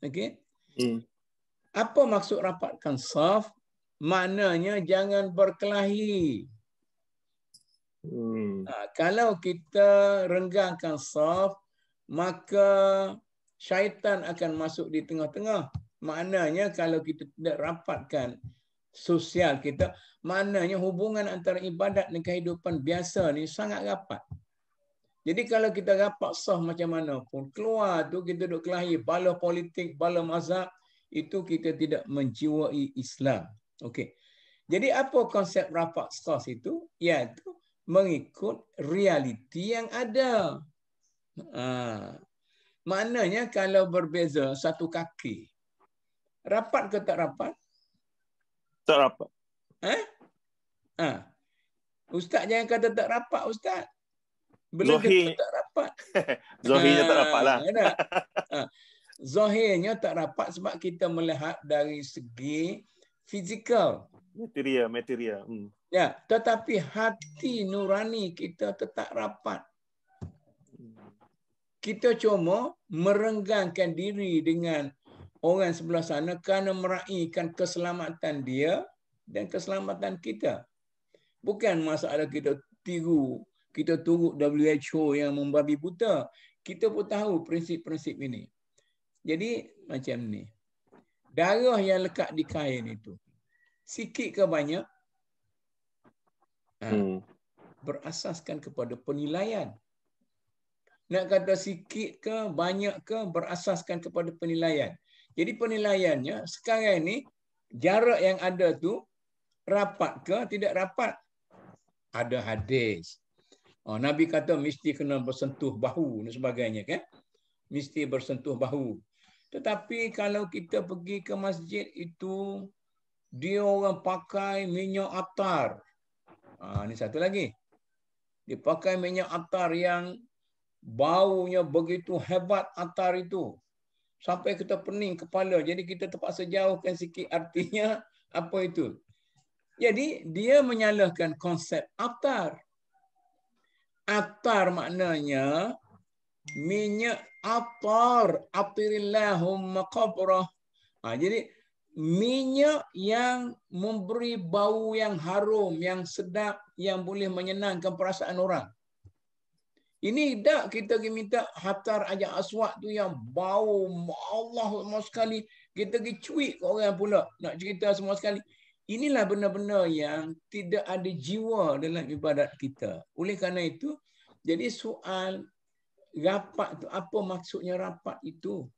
Okey. Apa maksud rapatkan saf? Maknanya jangan berkelahi. Kalau kita renggangkan saf, maka syaitan akan masuk di tengah-tengah. Maknanya kalau kita tidak rapatkan sosial kita, maknanya hubungan antara ibadat dan kehidupan biasa ni sangat rapat. Jadi kalau kita rapat sah macam mana pun, keluar tu kita duduk kelahi, bala politik, bala mazhab, itu kita tidak menjiwai Islam. Okey. Jadi apa konsep rapat sah itu? Iaitu mengikut realiti yang ada. Maknanya kalau berbeza satu kaki, Rapat ke tak rapat? Tak rapat. Ustaz jangan kata tak rapat, Ustaz. Beledek tak rapat. Zahirnya tak rapat lah. Zahirnya tak rapat sebab kita melihat dari segi fizikal. Material. Ya, tetapi hati nurani kita tetap rapat. Kita cuma merenggangkan diri dengan orang sebelah sana kerana meraihkan keselamatan dia dan keselamatan kita. Bukan masalah kita tiru, kita turut WHO yang membabi buta. Kita pun tahu prinsip-prinsip ini. Jadi macam ni. Darah yang lekat di kain itu, sikit ke banyak? Berasaskan kepada penilaian. Nak kata sikit ke, banyak ke, berasaskan kepada penilaian. Jadi penilaiannya sekarang ni, jarak yang ada tu, rapat ke, tidak rapat? Ada hadis. Nabi kata mesti kena bersentuh bahu dan sebagainya, kan? Mesti bersentuh bahu. Tetapi kalau kita pergi ke masjid itu, dia orang pakai minyak atar. Ini satu lagi. Dia pakai minyak atar yang baunya begitu hebat atar itu. Sampai kita pening kepala. Jadi kita terpaksa jauhkan sikit, artinya apa itu. Jadi dia menyalahkan konsep atar. Atar maknanya minyak atar. Atirillahumma qabrah. Jadi minyak yang memberi bau yang harum, yang sedap, yang boleh menyenangkan perasaan orang. Ini tak kita minta hatar ajak aswad tu yang bau Allah semua sekali. Kita pergi cuik ke orang pula nak cerita semua sekali. Inilah benar-benar yang tidak ada jiwa dalam ibadat kita. Oleh kerana itu, jadi soal rapat tu, apa maksudnya rapat itu?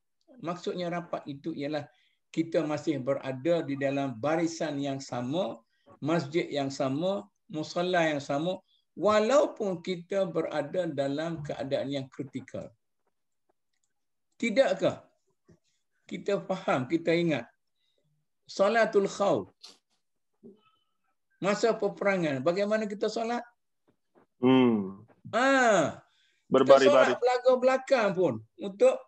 Maksudnya rapat itu ialah kita masih berada di dalam barisan yang sama, masjid yang sama, musalla yang sama, walaupun kita berada dalam keadaan yang kritikal. Tidakkah kita faham, kita ingat salatul khawf, masa peperangan, bagaimana kita solat? Kita solat belakang pun untuk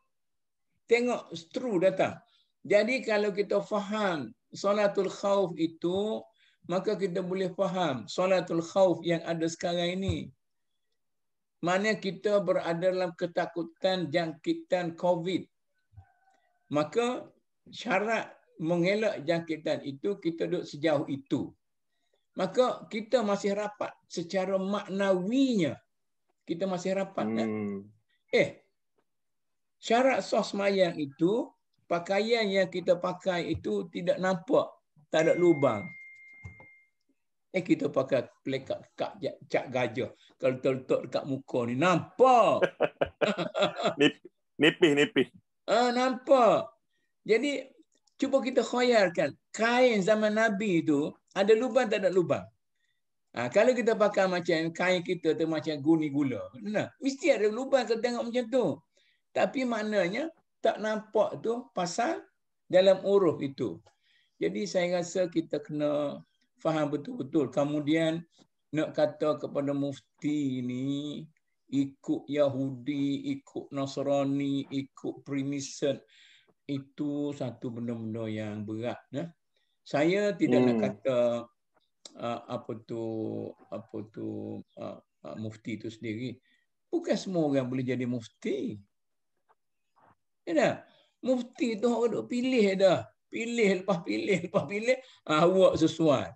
tengok stru datang. Jadi kalau kita faham salatul khawf itu, maka kita boleh faham salatul khawf yang ada sekarang ini. Mana kita berada dalam ketakutan jangkitan COVID. Maka syarat mengelak jangkitan itu, kita duduk sejauh itu. Maka kita masih rapat secara maknawinya. Kita masih rapat. Syarat sah sembahyang itu, pakaian yang kita pakai itu tidak nampak, tak ada lubang. Kita pakai pelekat cap gajah. Kalau terletak dekat muka ni, nampak. Nipis. Nampak. Jadi, cuba kita khayalkan. Kain zaman Nabi itu, ada lubang tak ada lubang? Kalau kita pakai macam kain kita tu macam guni gula. Mesti ada lubang kalau tengok macam tu. Tapi maknanya, tak nampak tu pasal dalam uruf itu. Jadi saya rasa kita kena faham betul-betul. Kemudian nak kata kepada mufti ni ikut Yahudi, ikut Nasrani, ikut Freemason, itu satu benda-benda yang berat. Saya tidak nak kata mufti itu sendiri. Bukan semua orang boleh jadi mufti. Mufti tu orang duk pilih dah. Pilih lepas pilih. Awak sesuai.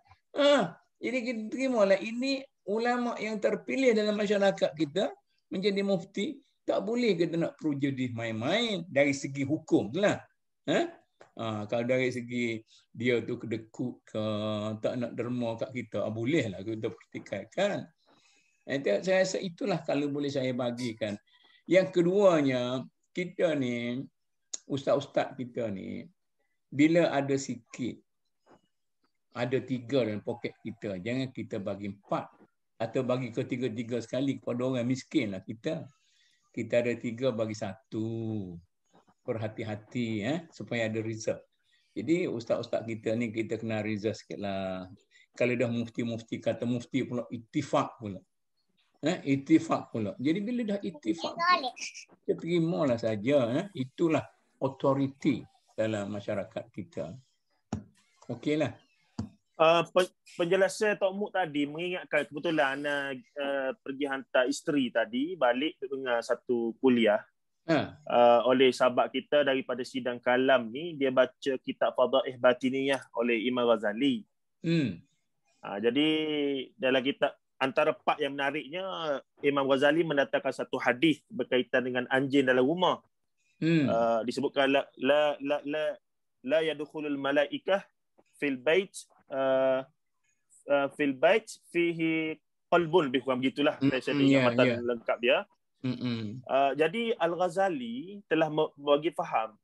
Jadi kita terimalah ini ulama yang terpilih dalam masyarakat kita menjadi mufti. Tak boleh kita nak perlu jadi main-main dari segi hukum lah. Kalau dari segi dia tu kedekut ke, tak nak derma kat kita, bolehlah kita pertikaikan. Saya rasa itulah kalau boleh saya bagikan. Yang keduanya, kita ni, ustaz-ustaz kita ni, bila ada sikit, ada 3 dalam poket kita, jangan kita bagi 4 atau bagi ke 3 sekali kepada orang miskin lah kita. Kita ada 3 bagi 1. Berhati-hati supaya ada result. Jadi ustaz-ustaz kita ni kita kena riza sikit lah. Kalau dah mufti-mufti kata mufti pula ittifaq pula. Ittifaq pula. Jadi bila dah ittifaq pula, kita terimalah saja. Itulah authority dalam masyarakat kita. Okeylah. Penjelasan Tok Muk tadi mengingatkan kebetulan pergi hantar isteri tadi balik dengan satu kuliah. Oleh sahabat kita daripada sidang kalam ni, dia baca kitab Fadaih Batiniyah oleh Imam Ghazali. Jadi dalam kitab, antara part yang menariknya, Imam Ghazali mendatangkan satu hadis berkaitan dengan anjing dalam rumah. Disebutkan la yadkhulul malaikah fil bait fihi qalbun, begitulah saya ingat matan lengkap dia. Jadi Al-Ghazali telah bagi faham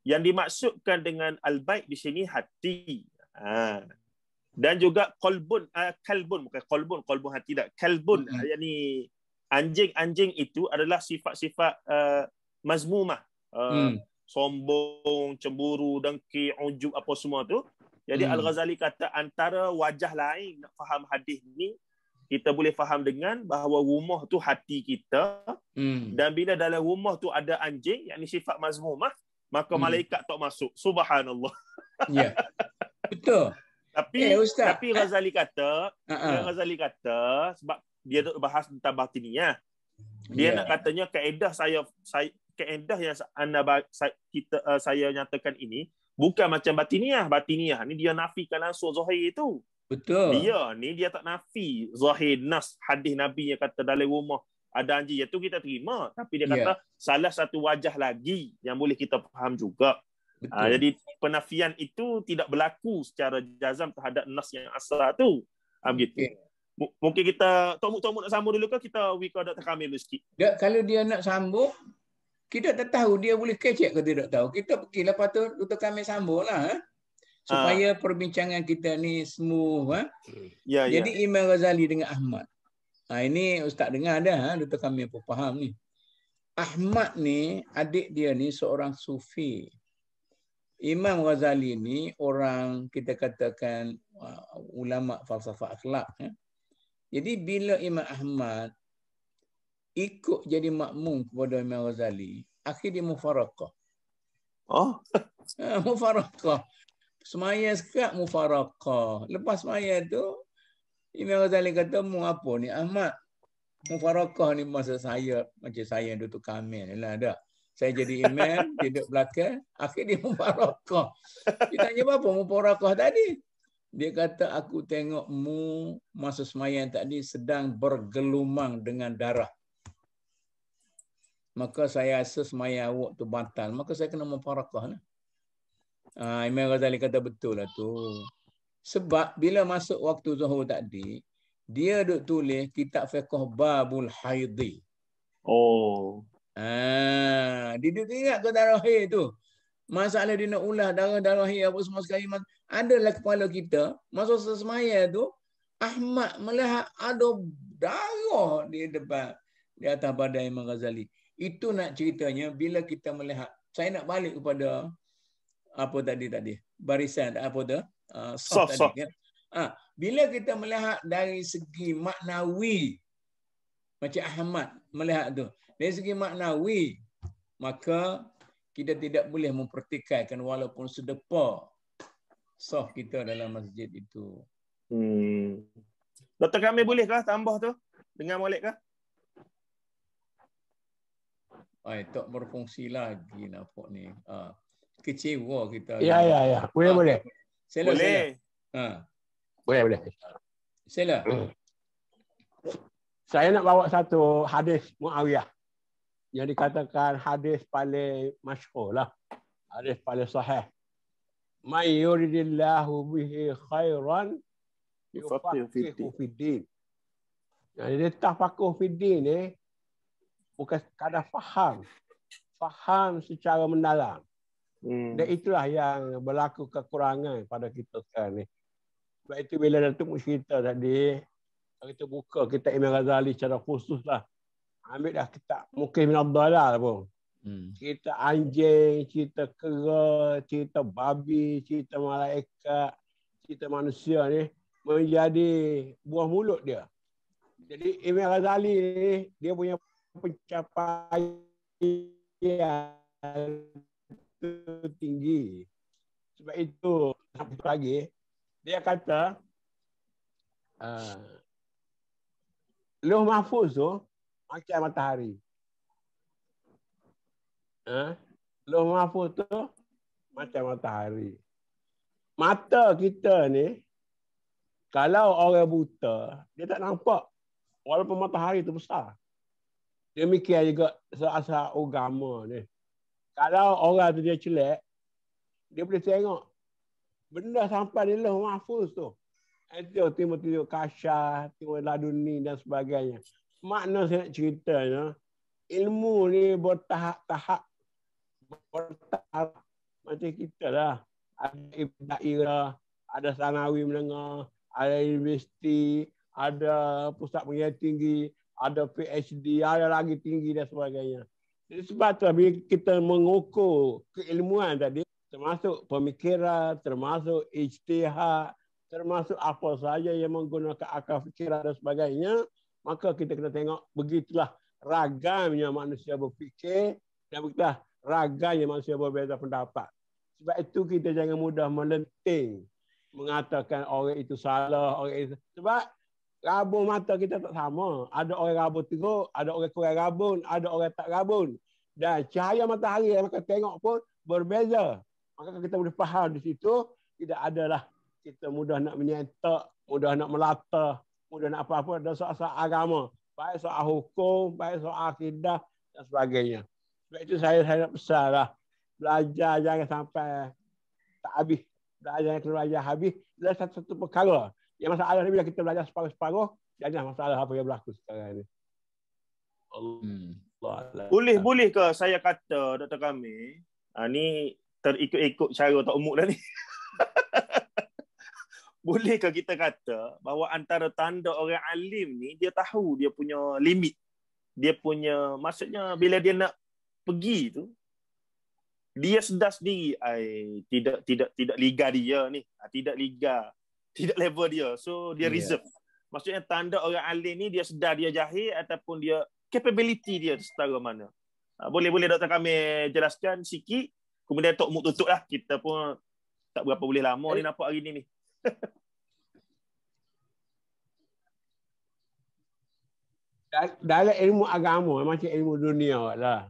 yang dimaksudkan dengan al-bait di sini hati. Dan juga qalbun, kalbun, bukan qalbun hati tak. Kalbun, yakni anjing-anjing itu adalah sifat-sifat mazmumah. Sombong, cemburu, dengki, ujub, apa semua tu. Jadi Al-Ghazali kata antara wajah lain nak faham hadis ni, kita boleh faham dengan bahawa rumah tu hati kita, dan bila dalam rumah tu ada anjing, yakni sifat mazmumah, maka malaikat tak masuk. Subhanallah. Ya. Betul. Tapi Ghazali kata, sebab dia nak bahas tentang batiniyah. Dia nak katanya kaedah kaedah yang saya nyatakan ini bukan macam batiniyah. Batiniyah ni dia nafikan langsung zahir itu. Betul. Dia tak nafi zahir nas hadis Nabi yang kata dalam rumah ada anjing, itu kita terima. Tapi dia kata salah satu wajah lagi yang boleh kita faham juga. Jadi penafian itu tidak berlaku secara jazam terhadap nas yang asal tu. Begitu. Mungkin kita Tok Muk nak sambung dulu ke kita Dr. Kamil dulu sikit? Kalau dia nak sambung, kita tak tahu dia boleh kecek ke tidak tahu. Kita pergi lepas tu Dr. Kamil sambunglah. Supaya perbincangan kita ni smooth. Jadi Imam Ghazali dengan Ahmad. Ini Ustaz dengar dah. Dr. Kamil pun faham ni. Ahmad ni, adik dia ni seorang sufi. Imam Ghazali ni orang kita katakan ulama falsafah akhlak. Jadi bila Imam Ahmad ikut jadi makmum kepada Imam Ghazali, akhir dia mufaraqah. Mufaraqah. Semaya sekak mufaraqah. Lepas semaya tu, Imam Ghazali kata, mu apa ni Ahmad? Mufaraqah ni masa saya, macam saya Dr. Kamil lah dah. Saya jadi imam, duduk belakang, akhir dia mufaraqah. Dia tanya apa mufaraqah tadi? Dia kata, aku tengok mu masa semaya tadi sedang bergelumang dengan darah. Maka saya rasa semaya awak tu batal. Maka saya kena mufaraqah lah. Imam Ghazali kata betul lah tu. Sebab bila masuk waktu zuhur tadi, dia duk tulis kitab fiqh babul haidhi. Dia duk ingat ke darah haid tu. Masalah dia nak ulah darah haid apa semua sekali. Adalah kepala kita, masa semaya tu, Ahmad melihat ada darah di depan, di atas badan Imam Ghazali. Itu nak ceritanya bila kita melihat. Saya nak balik kepada apa tadi barisan apa tu soft tadi kan. Bila kita melihat dari segi maknawi macam Ahmad melihat tu dari segi maknawi, maka kita tidak boleh mempertikaikan walaupun sedepa soft kita dalam masjid itu. Dr. Kamil bolehkah tambah tu dengan molek kah? Tak berfungsi lagi nampak ni. Kecewa kita. Ya. Boleh. Sila. Boleh. Sila. Saya nak bawa satu hadis Muawiyah yang dikatakan hadis paling masyhur lah. Hadis paling sahih. May yuridillahu bihi khairan yufaqihu fiddin. Jadi dia tafakuh fiddin ni bukan sekadar faham secara mendalam. Dan itulah yang berlaku kekurangan pada kita sekarang ni. Sebab itu bila Datuk Mu cerita tadi, kita buka kitab Imam Ghazali secara khusus lah. Ambil dah kitab Muqih min ad-Dalal pun. Cerita anjing, cerita kera, cerita babi, cerita malaikat, cerita manusia ni menjadi buah mulut dia. Jadi Imam Ghazali ni dia punya pencapaian tinggi. Sebab itu lagi dia kata Lauh Mahfuz tu macam matahari. Lauh Mahfuz tu macam matahari. Mata kita ni, kalau orang buta, dia tak nampak. Walaupun matahari tu besar. Demikian juga asal agama ni. Kalau orang tu dia celak, dia boleh tengok benda sampai di Lauh Mahfuz tu. Itu timur-timur kasyaf, timur laduni dan sebagainya. Makna saya nak ceritanya, ilmu ni bertahap-tahap. Macam kita lah. Ada ibtidaiyah, ada sanawi menengah, ada universiti, ada pusat pengajian tinggi, ada PhD, ada lagi tinggi dan sebagainya. Jadi sebab tu bila kita mengukur keilmuan tadi, termasuk pemikiran, termasuk ijtihad, termasuk apa saja yang menggunakan akal fikiran dan sebagainya, maka kita kena tengok begitulah ragamnya manusia berfikir dan begitulah ragamnya manusia berbeza pendapat. Sebab itu kita jangan mudah melenting mengatakan orang itu salah, orang itu. Sebab rabun mata kita tak sama. Ada orang rabun teruk, ada orang kurang rabun, ada orang tak rabun. Dan cahaya matahari yang kita tengok pun berbeza. Maka kita boleh faham di situ tidak adalah kita mudah nak menyentak, mudah nak melata, mudah nak apa-apa dan soal-soal agama. Baik soal hukum, baik soal akidah dan sebagainya. Sebab itu saya nak pesan lah. Belajar jangan sampai tak habis. Belajar yang habis. Adalah satu perkara. Yang masalah ni bila kita belajar separuh-separuh, jangan masalah apa yang berlaku sekarang ni. Allah. Boleh ke saya kata, Dr. Kamil, ni terikut-ikut cara Tok Umuk dah ni. Bolehkah kita kata bahawa antara tanda orang alim ni, dia tahu dia punya limit. Dia punya, maksudnya bila dia nak pergi tu, dia sedar sendiri, tidak liga dia ni. Tidak level dia. So, dia reserve. Maksudnya tanda orang alim ni, dia sedar dia jahil ataupun dia, capability dia setara mana. Boleh Dr. Kamil jelaskan sikit. Kemudian Tok Muk tutup lah. Kita pun tak berapa boleh lama ni nampak hari ni. Dalam ilmu agama macam ilmu dunia lah.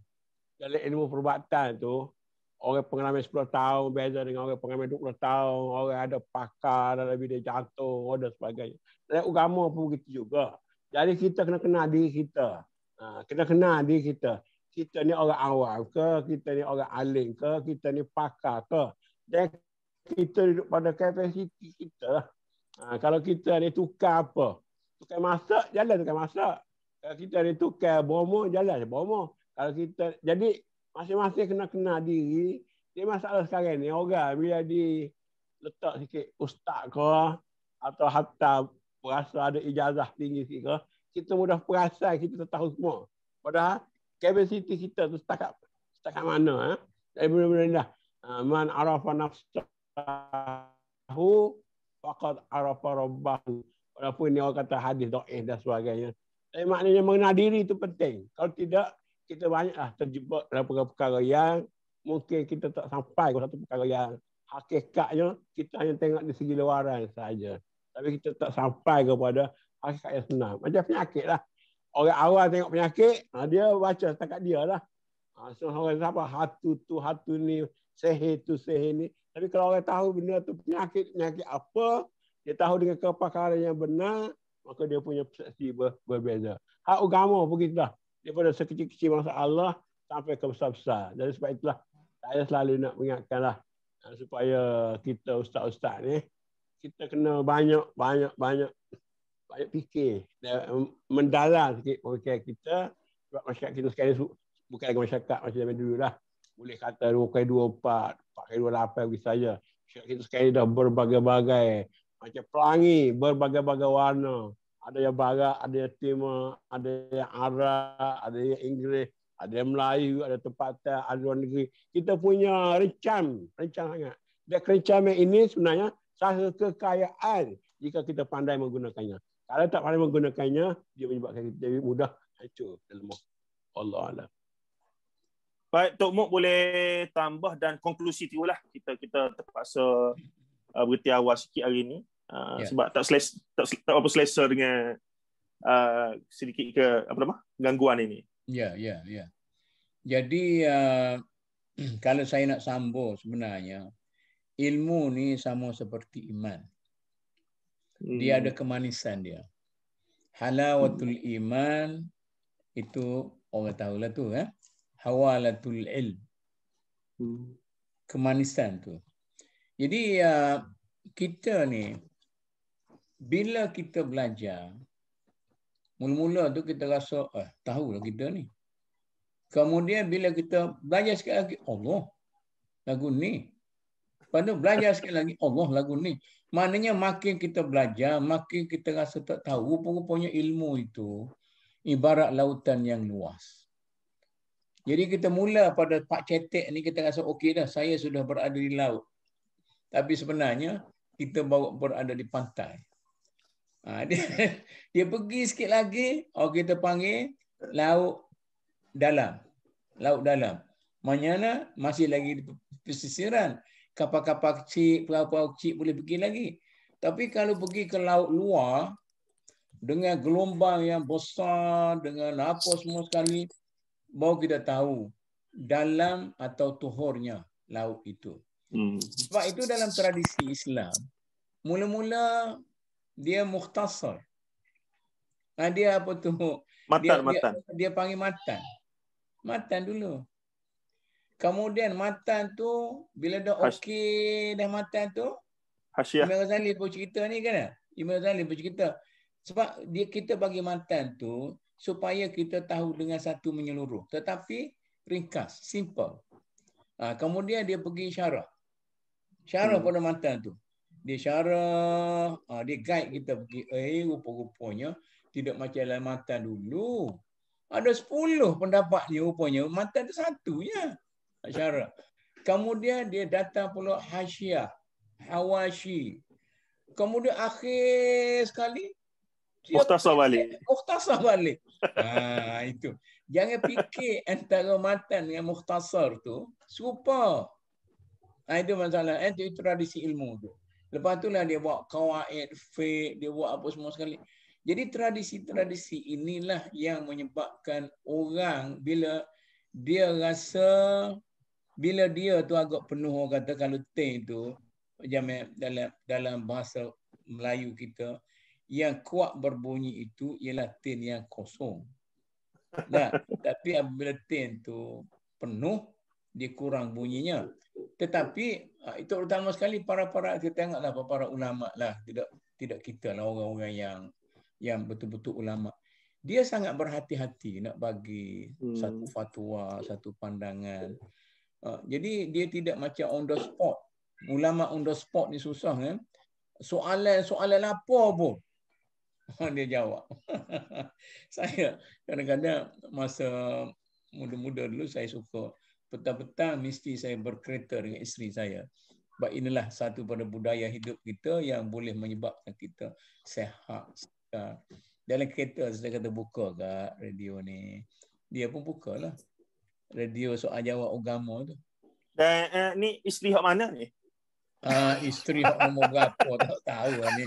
Dalam ilmu perubatan tu, orang pengalaman 10 tahun beza dengan orang pengalaman 20 tahun, orang ada pakar dalam bidang jantung dan sebagainya. Dalam agama pun begitu juga. Jadi kita kena kenal diri kita. Kena kenal diri kita. Kita ni orang awam ke, kita ni orang alim ke, kita ni pakar ke. Dan kita duduk pada kapasiti kita. Kalau kita ni tukar apa? Tukar masak, jalan tukar masak. Kalau kita ni tukar bomo, jalan bomo. Kalau kita, jadi masing-masing kena kenal diri. Dia masalah sekarang ni, orang bila diletak sikit ustaz ke, atau hatta berasa ada ijazah tinggi sikit ke, kita mudah perasan, kita tahu semua. Padahal, kapasiti kita tu setakat mana. Dari benda-benda ni dah. Man arafa nafsahu, faqad arafa rabbahu. Walaupun ni orang kata hadis, do'ih dan sebagainya. Tapi maknanya mengenal diri itu penting. Kalau tidak, kita banyaklah terjebak dalam perkara-perkara yang mungkin kita tak sampai ke satu perkara yang hakikatnya kita hanya tengok di segi luaran saja. Tapi kita tak sampai kepada hakikat yang senar. Macam penyakit lah. Orang awal tengok penyakit, dia baca setakat dia lah. So orang siapa, hatu ni, sihir tu, sihir ni. Tapi kalau orang tahu benda tu penyakit apa, dia tahu dengan kepakaran yang benar, maka dia punya persepsi berbeza. Hak agama pun begitulah. Daripada sekecil-kecil masalah sampai ke besar-besar. Jadi sebab itulah saya selalu nak mengingatkanlah supaya kita ustaz-ustaz ni kita kena banyak fikir dan mendalam sikit pemikiran kita sebab masyarakat kita sekarang bukan lagi masyarakat macam zaman dulu lah. Boleh kata 2x24, 4x28 begitu saja. Masyarakat kita sekarang dah berbagai-bagai macam pelangi, berbagai-bagai warna. Ada yang barat, ada yang timur, ada yang Arab, ada yang Inggeris. Ada Melayu, ada tempatan, ada luar negeri. Kita punya rencam sangat. Dan kerencaman ini sebenarnya satu kekayaan jika kita pandai menggunakannya. Kalau tak pandai menggunakannya, dia menyebabkan kita mudah hancur dan lemah. Allah Alam. Baik, Tok Mok boleh tambah dan konklusi tu lah. Kita terpaksa berhenti awal sikit hari ni. Sebab tak selesa dengan sedikit ke gangguan ini. Ya. Jadi kalau saya nak sambung sebenarnya, ilmu ni sama seperti iman. Dia ada kemanisan dia. Halawatul iman itu orang tahulah tu, hawalatul ilm. Kemanisan tu. Jadi kita ni bila kita belajar, mula-mula tu kita rasa tahulah kita ni. Kemudian bila kita belajar sekali lagi, Allah lagu ni. Lepas tu belajar sekali lagi, Allah lagu ni. Maknanya makin kita belajar, makin kita rasa tak tahu. Rupa-rupanya ilmu itu ibarat lautan yang luas. Jadi kita mula pada Pak Cetek ni, kita rasa okey dah, saya sudah berada di laut. Tapi sebenarnya kita baru berada di pantai. Dia pergi sikit lagi, kita panggil laut dalam. Laut dalam. Maknanya masih lagi di pesisiran. Kapal-kapal kecil, perahu-perahu kecil boleh pergi lagi. Tapi kalau pergi ke laut luar, dengan gelombang yang besar, dengan apa semua sekali, baru kita tahu dalam atau tuhurnya laut itu. Sebab itu dalam tradisi Islam, mula-mula dia mukhtasar. Dia apa tu? Dia panggil matan. Matan dulu. Kemudian matan tu, bila dah okey dah matan tu, Imam Ghazali pun cerita ni kan? Imam Ghazali pun cerita. Sebab kita bagi matan tu, supaya kita tahu dengan satu menyeluruh. Tetapi ringkas, simple. Kemudian dia pergi syarah. Syarah pada matan tu. Dia syarah, dia guide kita pergi. Rupa-rupanya tidak macam dalam matan dulu. Ada 10 pendapat ni rupanya. Matan tu satu je. Syarah. Kemudian dia datang pula hasyiah, hawashi. Kemudian akhir sekali mukhtasar balik. Mukhtasar balik. Itu. Jangan fikir antara matan dengan mukhtasar tu serupa. Itu masalah. Itu tradisi ilmu tu. Lepas itulah dia buat qawaid, fiqh, dia buat apa semua sekali. Jadi tradisi-tradisi inilah yang menyebabkan orang bila dia rasa, bila dia tu agak penuh, orang kata kalau ten tu, dalam bahasa Melayu kita, yang kuat berbunyi itu ialah ten yang kosong. Tapi apabila ten tu penuh, dia kurang bunyinya. Tetapi itu utama sekali para kita tengoklah para ulama lah, tidak kita lah orang-orang yang betul-betul ulama. Dia sangat berhati-hati nak bagi satu fatwa, satu pandangan. Jadi dia tidak macam on the spot. Ulama on the spot ni susah kan? Soalan apa pun dia jawab. Saya kadang-kadang masa muda-muda dulu saya suka petang-petang mesti saya berkereta dengan isteri saya. Sebab inilah satu pada budaya hidup kita yang boleh menyebabkan kita sihat. Dalam kereta saya kata buka kat radio ni. Dia pun bukalah. Radio soal jawab agama tu. Dan ni isteri hak mana ni? Isteri hak nombor berapa tak tahu lah ni.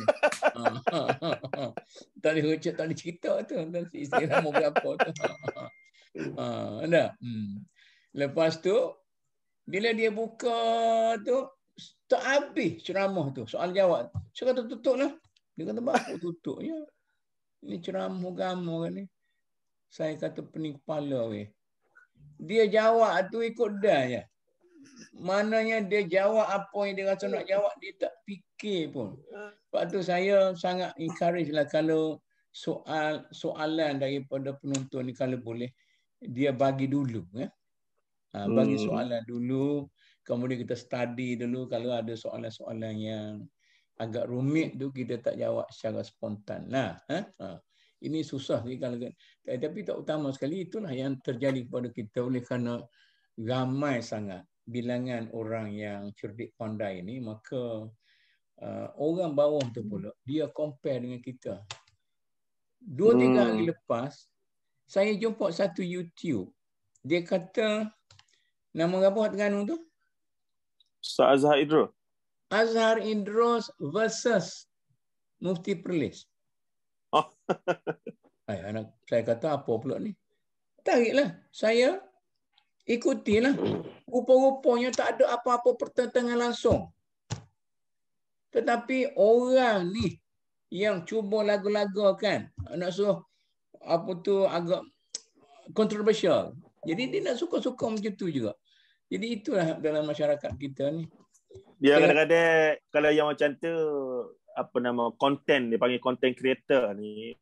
Tak boleh cerita tu. Isteri nombor berapa tu. Lepas tu, bila dia buka tu, tak habis ceramah tu. Soal jawab. Saya kata tutup lah. Dia kata apa tutup? Ya. Ini ceramah agama kan ni. Saya kata pening kepala weh. Dia jawab tu ikut dah je. Mananya dia jawab apa yang dia rasa nak jawab, dia tak fikir pun. Sebab tu saya sangat encourage lah kalau soalan daripada penonton ni kalau boleh, dia bagi dulu. Bagi soalan dulu, kemudian kita study dulu. Kalau ada soalan-soalan yang agak rumit tu, kita tak jawab secara spontan lah. Ini susah sekali. Tapi tak utama sekali itulah yang terjadi kepada kita oleh kerana ramai sangat bilangan orang yang cerdik pandai ini, maka orang bawah tu pula dia compare dengan kita. 2-3 hari lepas saya jumpa satu YouTube. Dia kata nama apa Terengganu tu? Ustaz Azhar Idrus. Azhar Idrus versus Mufti Perlis. Oh. Anak saya kata apa pula ni? Tariklah. Saya ikutilah. Rupa-rupanya tak ada apa-apa pertentangan langsung. Tetapi orang ni yang cuba lagu-lagakan, nak suruh apa tu agak kontroversial. Jadi dia nak suka-suka macam tu juga. Jadi itulah dalam masyarakat kita ni. Dia kadang-kadang kalau yang macam tu apa nama content, dia panggil content creator ni.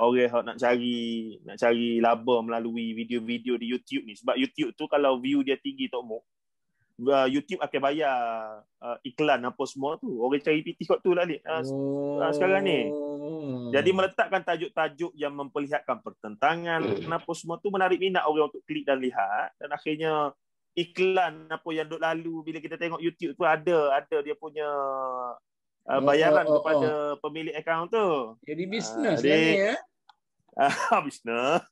Orang nak cari laba melalui video-video di YouTube ni. Sebab YouTube tu kalau view dia tinggi tok mok, YouTube akan bayar iklan apa semua tu. Orang cari PT kat tu lah ni. Sekarang ni. Jadi meletakkan tajuk-tajuk yang memperlihatkan pertentangan apa semua tu menarik minat orang untuk klik dan lihat, dan akhirnya iklan apa yang duk lalu bila kita tengok YouTube tu ada dia punya bayaran kepada pemilik akaun tu. Jadi bisnes lah ni ya. Bisnes.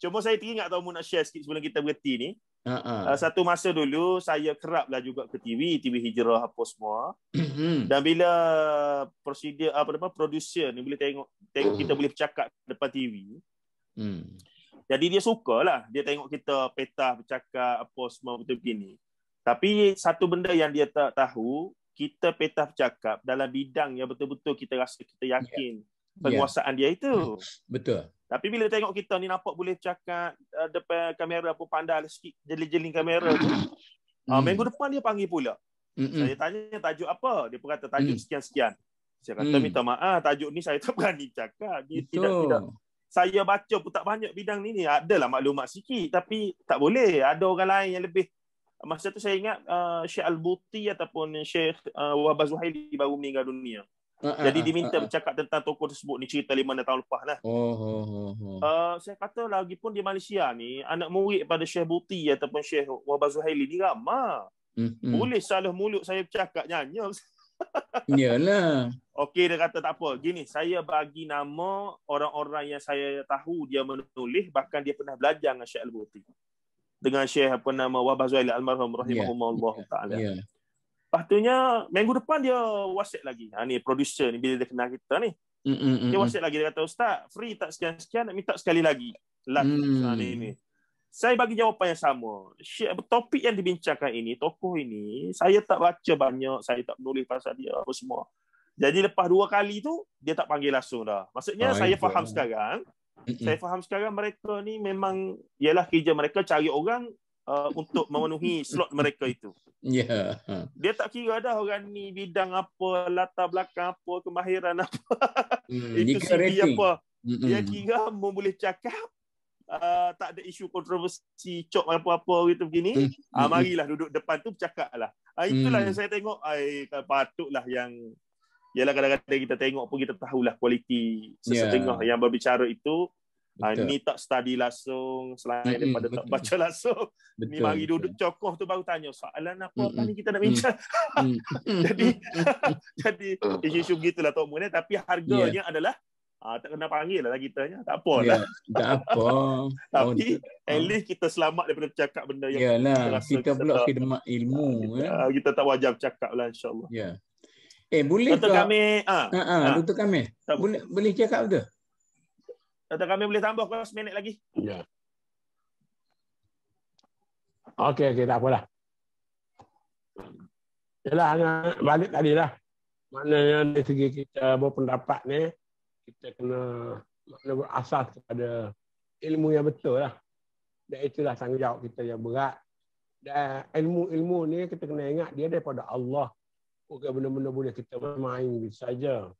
Cuma saya teringat tahu nak share sikit sebelum kita berhenti ni. Satu masa dulu saya keraplah juga ke TV Hijrah apa semua. Dan bila producer ni boleh tengok kita boleh bercakap depan TV. Jadi dia sukalah dia tengok kita petah bercakap apa semua betul begini. Tapi satu benda yang dia tak tahu, kita petah bercakap dalam bidang yang betul-betul kita rasa kita yakin penguasaan dia itu. Betul. Tapi bila tengok kita ni nampak boleh bercakap depan kamera pun pandai sikit jeling-jeling kamera tu. Minggu depan dia panggil pula. Saya tanya tajuk apa? Dia pun kata tajuk sekian-sekian. Saya kata minta maaf, tajuk ni saya tak berani cakap. Dia tidak. Saya baca pun tak banyak bidang ni. Adalah maklumat sikit tapi tak boleh. Ada orang lain yang lebih. Masa tu saya ingat Syekh Al-Buti ataupun Syekh Wahbah Zuhaili baru meninggal dunia. Jadi diminta bercakap tentang tokoh tersebut ni, cerita 5 tahun lepas lah. Saya kata lagipun di Malaysia ni anak murid pada Syekh Buti ataupun Syekh Wahbah Zuhaili ni ramai. Boleh salah mulut saya bercakap nyanyi. Iyalah. Okey, dia kata tak apa. Gini, saya bagi nama orang-orang yang saya tahu dia menulis, bahkan dia pernah belajar dengan Syekh Al-Buti. Dengan Syekh apa nama Wahbah Zuhaili almarhum rahimahullah taala. Lepastunya minggu depan dia WhatsApp lagi. Ni producer ni bila dia kenal kita ni. Dia WhatsApp lagi, dia kata, "Ustaz, free tak sekian-sekian, nak minta sekali lagi." Ni. Saya bagi jawapan yang sama. Topik yang dibincangkan ini, tokoh ini, saya tak baca banyak, saya tak menulis pasal dia apa semua. Jadi lepas 2 kali tu dia tak panggil langsung dah. Maksudnya saya faham sekarang. Saya faham sekarang mereka ni memang ialah kerja mereka cari orang untuk memenuhi slot mereka itu. Dia tak kira dah orang ni bidang apa, latar belakang apa, kemahiran apa. Itu CV apa. Dia kira boleh cakap, tak ada isu kontroversi cok apa-apa gitu begini. Marilah duduk depan tu bercakap lah. Itulah yang saya tengok. Patutlah yang ialah kadang-kadang kita tengok pun kita tahulah kualiti sesetengah yang berbicara itu. Ni tak study langsung selain daripada tak baca langsung. Ni mari duduk cokoh tu baru tanya soalan apa ni kita nak bincang. Jadi isu begitulah Tok Mun. Tapi harganya adalah tak kena panggil lah kitanya. Tak apalah. Tak apa. Tapi at least kita selamat daripada bercakap benda yang kita pula khidmat ilmu. Kita tak wajar bercakap lah insyaAllah. Boleh Dr. Kamil. Dr. Kamil. Boleh cakap ke? Dr. Kamil boleh tambah 1 minit lagi? Ya. Okey, tak apalah. Yalah, balik tadi lah. Maknanya dari segi kita berpendapat ni, kita kena berasas kepada ilmu yang betul lah. Dan itulah tanggungjawab kita yang berat. Dan ilmu ni kita kena ingat dia daripada Allah. Bukan benda-benda boleh kita main saja.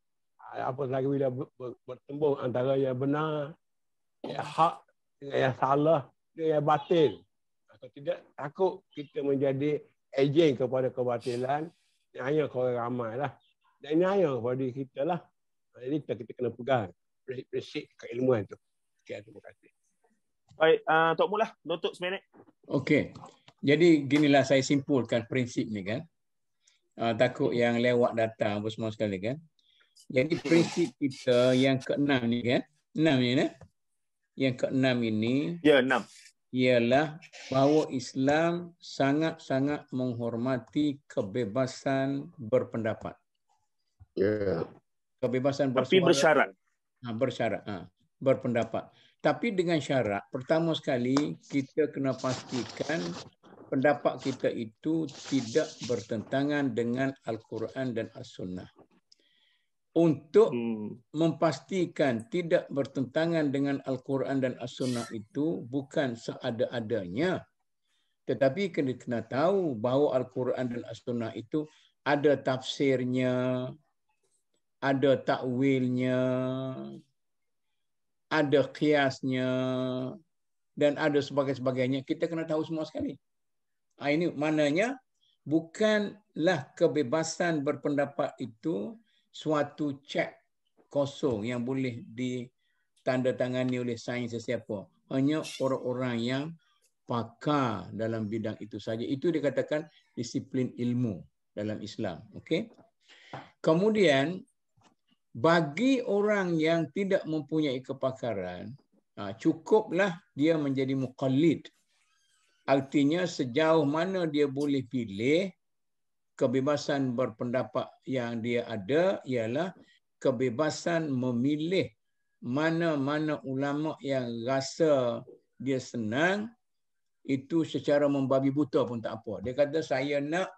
Apa lagi bila bertembung antara yang benar, yang hak dengan yang salah, dengan yang batil. Kalau tidak, takut kita menjadi ejen kepada kebatilan, nyaya ke orang ramai lah. Dan nyaya kepada diri kita lah. Ini kita kena pegang prinsip keilmuan tu. Okay, terima kasih. Baik, Tok Mulah, tutup seminit. Okey. Jadi ginilah saya simpulkan prinsip ni kan. Takut yang lewat datang apa semua sekali kan. Jadi prinsip kita yang ke-6 ni kan. 6 ni kan. Yang ke-6 ini. Ya, 6. Ialah bahawa Islam sangat-sangat menghormati kebebasan berpendapat. Ya. Kebebasan bersuara. Tapi bersyarat. Bersyarat. Berpendapat. Tapi dengan syarat, pertama sekali kita kena pastikan pendapat kita itu tidak bertentangan dengan Al-Quran dan As-Sunnah. Untuk memastikan tidak bertentangan dengan Al-Quran dan As-Sunnah itu bukan seada-adanya. Tetapi kena tahu bahawa Al-Quran dan As-Sunnah itu ada tafsirnya, ada takwilnya, ada kiasnya, dan ada sebagainya. Kita kena tahu semua sekali. Ini maknanya bukanlah kebebasan berpendapat itu suatu cek kosong yang boleh ditandatangani oleh sains sesiapa. Hanya orang-orang yang pakar dalam bidang itu saja. Itu dikatakan disiplin ilmu dalam Islam. Okey. Kemudian bagi orang yang tidak mempunyai kepakaran, cukuplah dia menjadi muqallid. Artinya sejauh mana dia boleh pilih, kebebasan berpendapat yang dia ada ialah kebebasan memilih mana-mana ulama yang rasa dia senang, itu secara membabi buta pun tak apa. Dia kata saya nak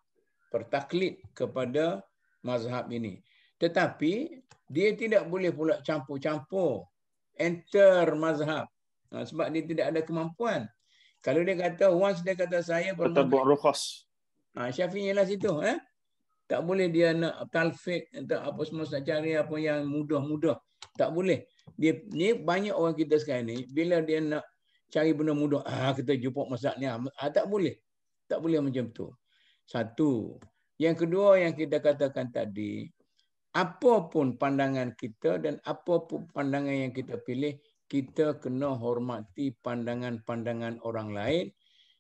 bertaklid kepada mazhab ini. Tetapi dia tidak boleh pula campur-campur, enter mazhab. Sebab dia tidak ada kemampuan. Kalau dia kata, once dia kata saya bermazhab rukhas. Syafi'i lah situ. Tak boleh dia nak talfiq, tak apa semua nak cari apa yang mudah-mudah. Tak boleh. Dia ni banyak orang kita sekarang ni, bila dia nak cari benda mudah, kita jumpa mazhab ni. Tak boleh. Tak boleh macam tu. Satu. Yang kedua yang kita katakan tadi, apapun pandangan kita dan apapun pandangan yang kita pilih, kita kena hormati pandangan-pandangan orang lain.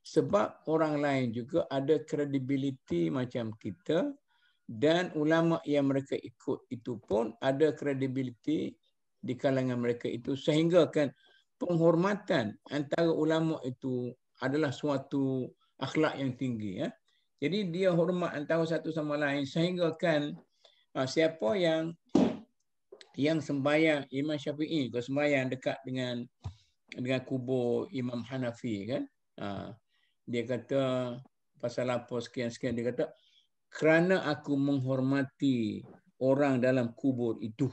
Sebab orang lain juga ada kredibiliti macam kita, dan ulama yang mereka ikut itu pun ada kredibiliti di kalangan mereka itu, sehingga kan penghormatan antara ulama itu adalah suatu akhlak yang tinggi. Jadi dia hormat antara satu sama lain, sehingga kan siapa yang sembahyang Imam Syafi'i, kalau sembahyang dekat dengan kubur Imam Hanafi kan, dia kata pasal apa sekian-sekian, dia kata kerana aku menghormati orang dalam kubur itu.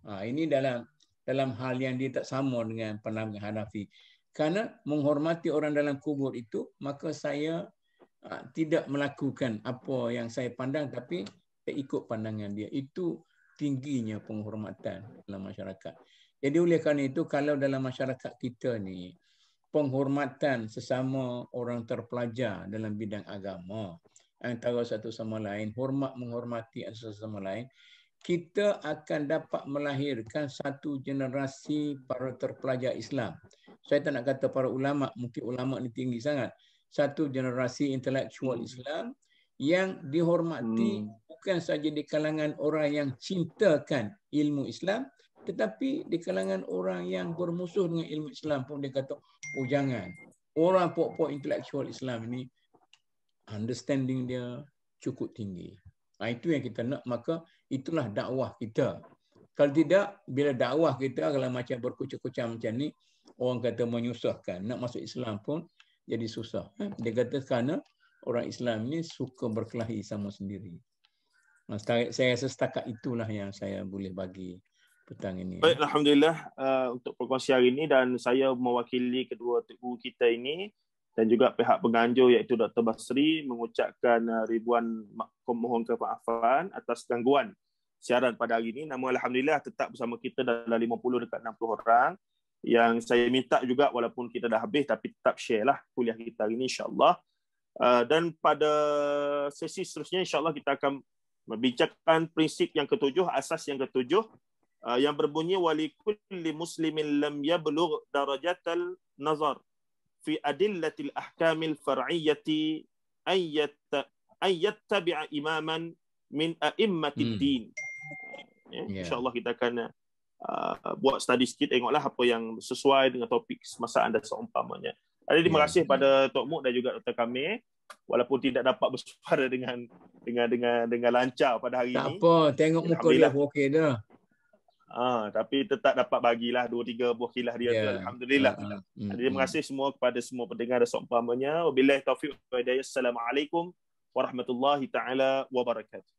Ini dalam hal yang dia tak sama dengan pandangan Hanafi. Kerana menghormati orang dalam kubur itu, maka saya tidak melakukan apa yang saya pandang, tapi saya ikut pandangan dia. Itu tingginya penghormatan dalam masyarakat. Jadi oleh kerana itu, kalau dalam masyarakat kita ni, penghormatan sesama orang terpelajar dalam bidang agama antara satu sama lain, menghormati satu sama lain, kita akan dapat melahirkan satu generasi para terpelajar Islam. Saya tak nak kata para ulama, mungkin ulama ni tinggi sangat. Satu generasi intelektual Islam yang dihormati bukan saja di kalangan orang yang cintakan ilmu Islam, tetapi di kalangan orang yang bermusuh dengan ilmu Islam pun dia kata, oh jangan. Orang pokok intelektual Islam ini, understanding dia cukup tinggi. Itu yang kita nak, maka itulah dakwah kita. Kalau tidak, bila dakwah kita kalau macam berkucur-kucur macam ni, orang kata menyusahkan. Nak masuk Islam pun jadi susah. Dia kata kerana orang Islam ni suka berkelahi sama sendiri. Saya rasa setakat itulah yang saya boleh bagi petang ini. Baik, Alhamdulillah untuk perkongsian hari ini, dan saya mewakili kedua cikgu kita ini dan juga pihak penganjur iaitu Dr. Basri mengucapkan ribuan mohon kemaafan atas gangguan siaran pada hari ini. Namun Alhamdulillah tetap bersama kita dalam 50 dekat 60 orang, yang saya minta juga walaupun kita dah habis tapi tetap share lah kuliah kita hari ini insyaAllah. Dan pada sesi seterusnya insyaAllah kita akan Membincangkan prinsip yang ketujuh, asas yang ketujuh, yang berbunyi walikulli muslimin lam yablugh darajatal nazar fi adillatil ahkamil far'iyyati ayyattabi'a imaman min a'immatid din. InsyaAllah kita akan buat study sikit, tengoklah apa yang sesuai dengan topik semasaan dan seumpamanya. Jadi terima kasih pada Tok Muk dan juga Dr. Kamil, walaupun tidak dapat bersuara dengan lancar pada hari ini. Tak apa, tengok muka dia okey dah. Tapi tetap dapat bagilah 2-3 buah kilah dia tu, alhamdulillah. Jadi terima kasih semua kepada semua pendengar dan seumpamanya. Wabillahi taufiq wa hidayah. Assalamualaikum warahmatullahi taala wabarakatuh.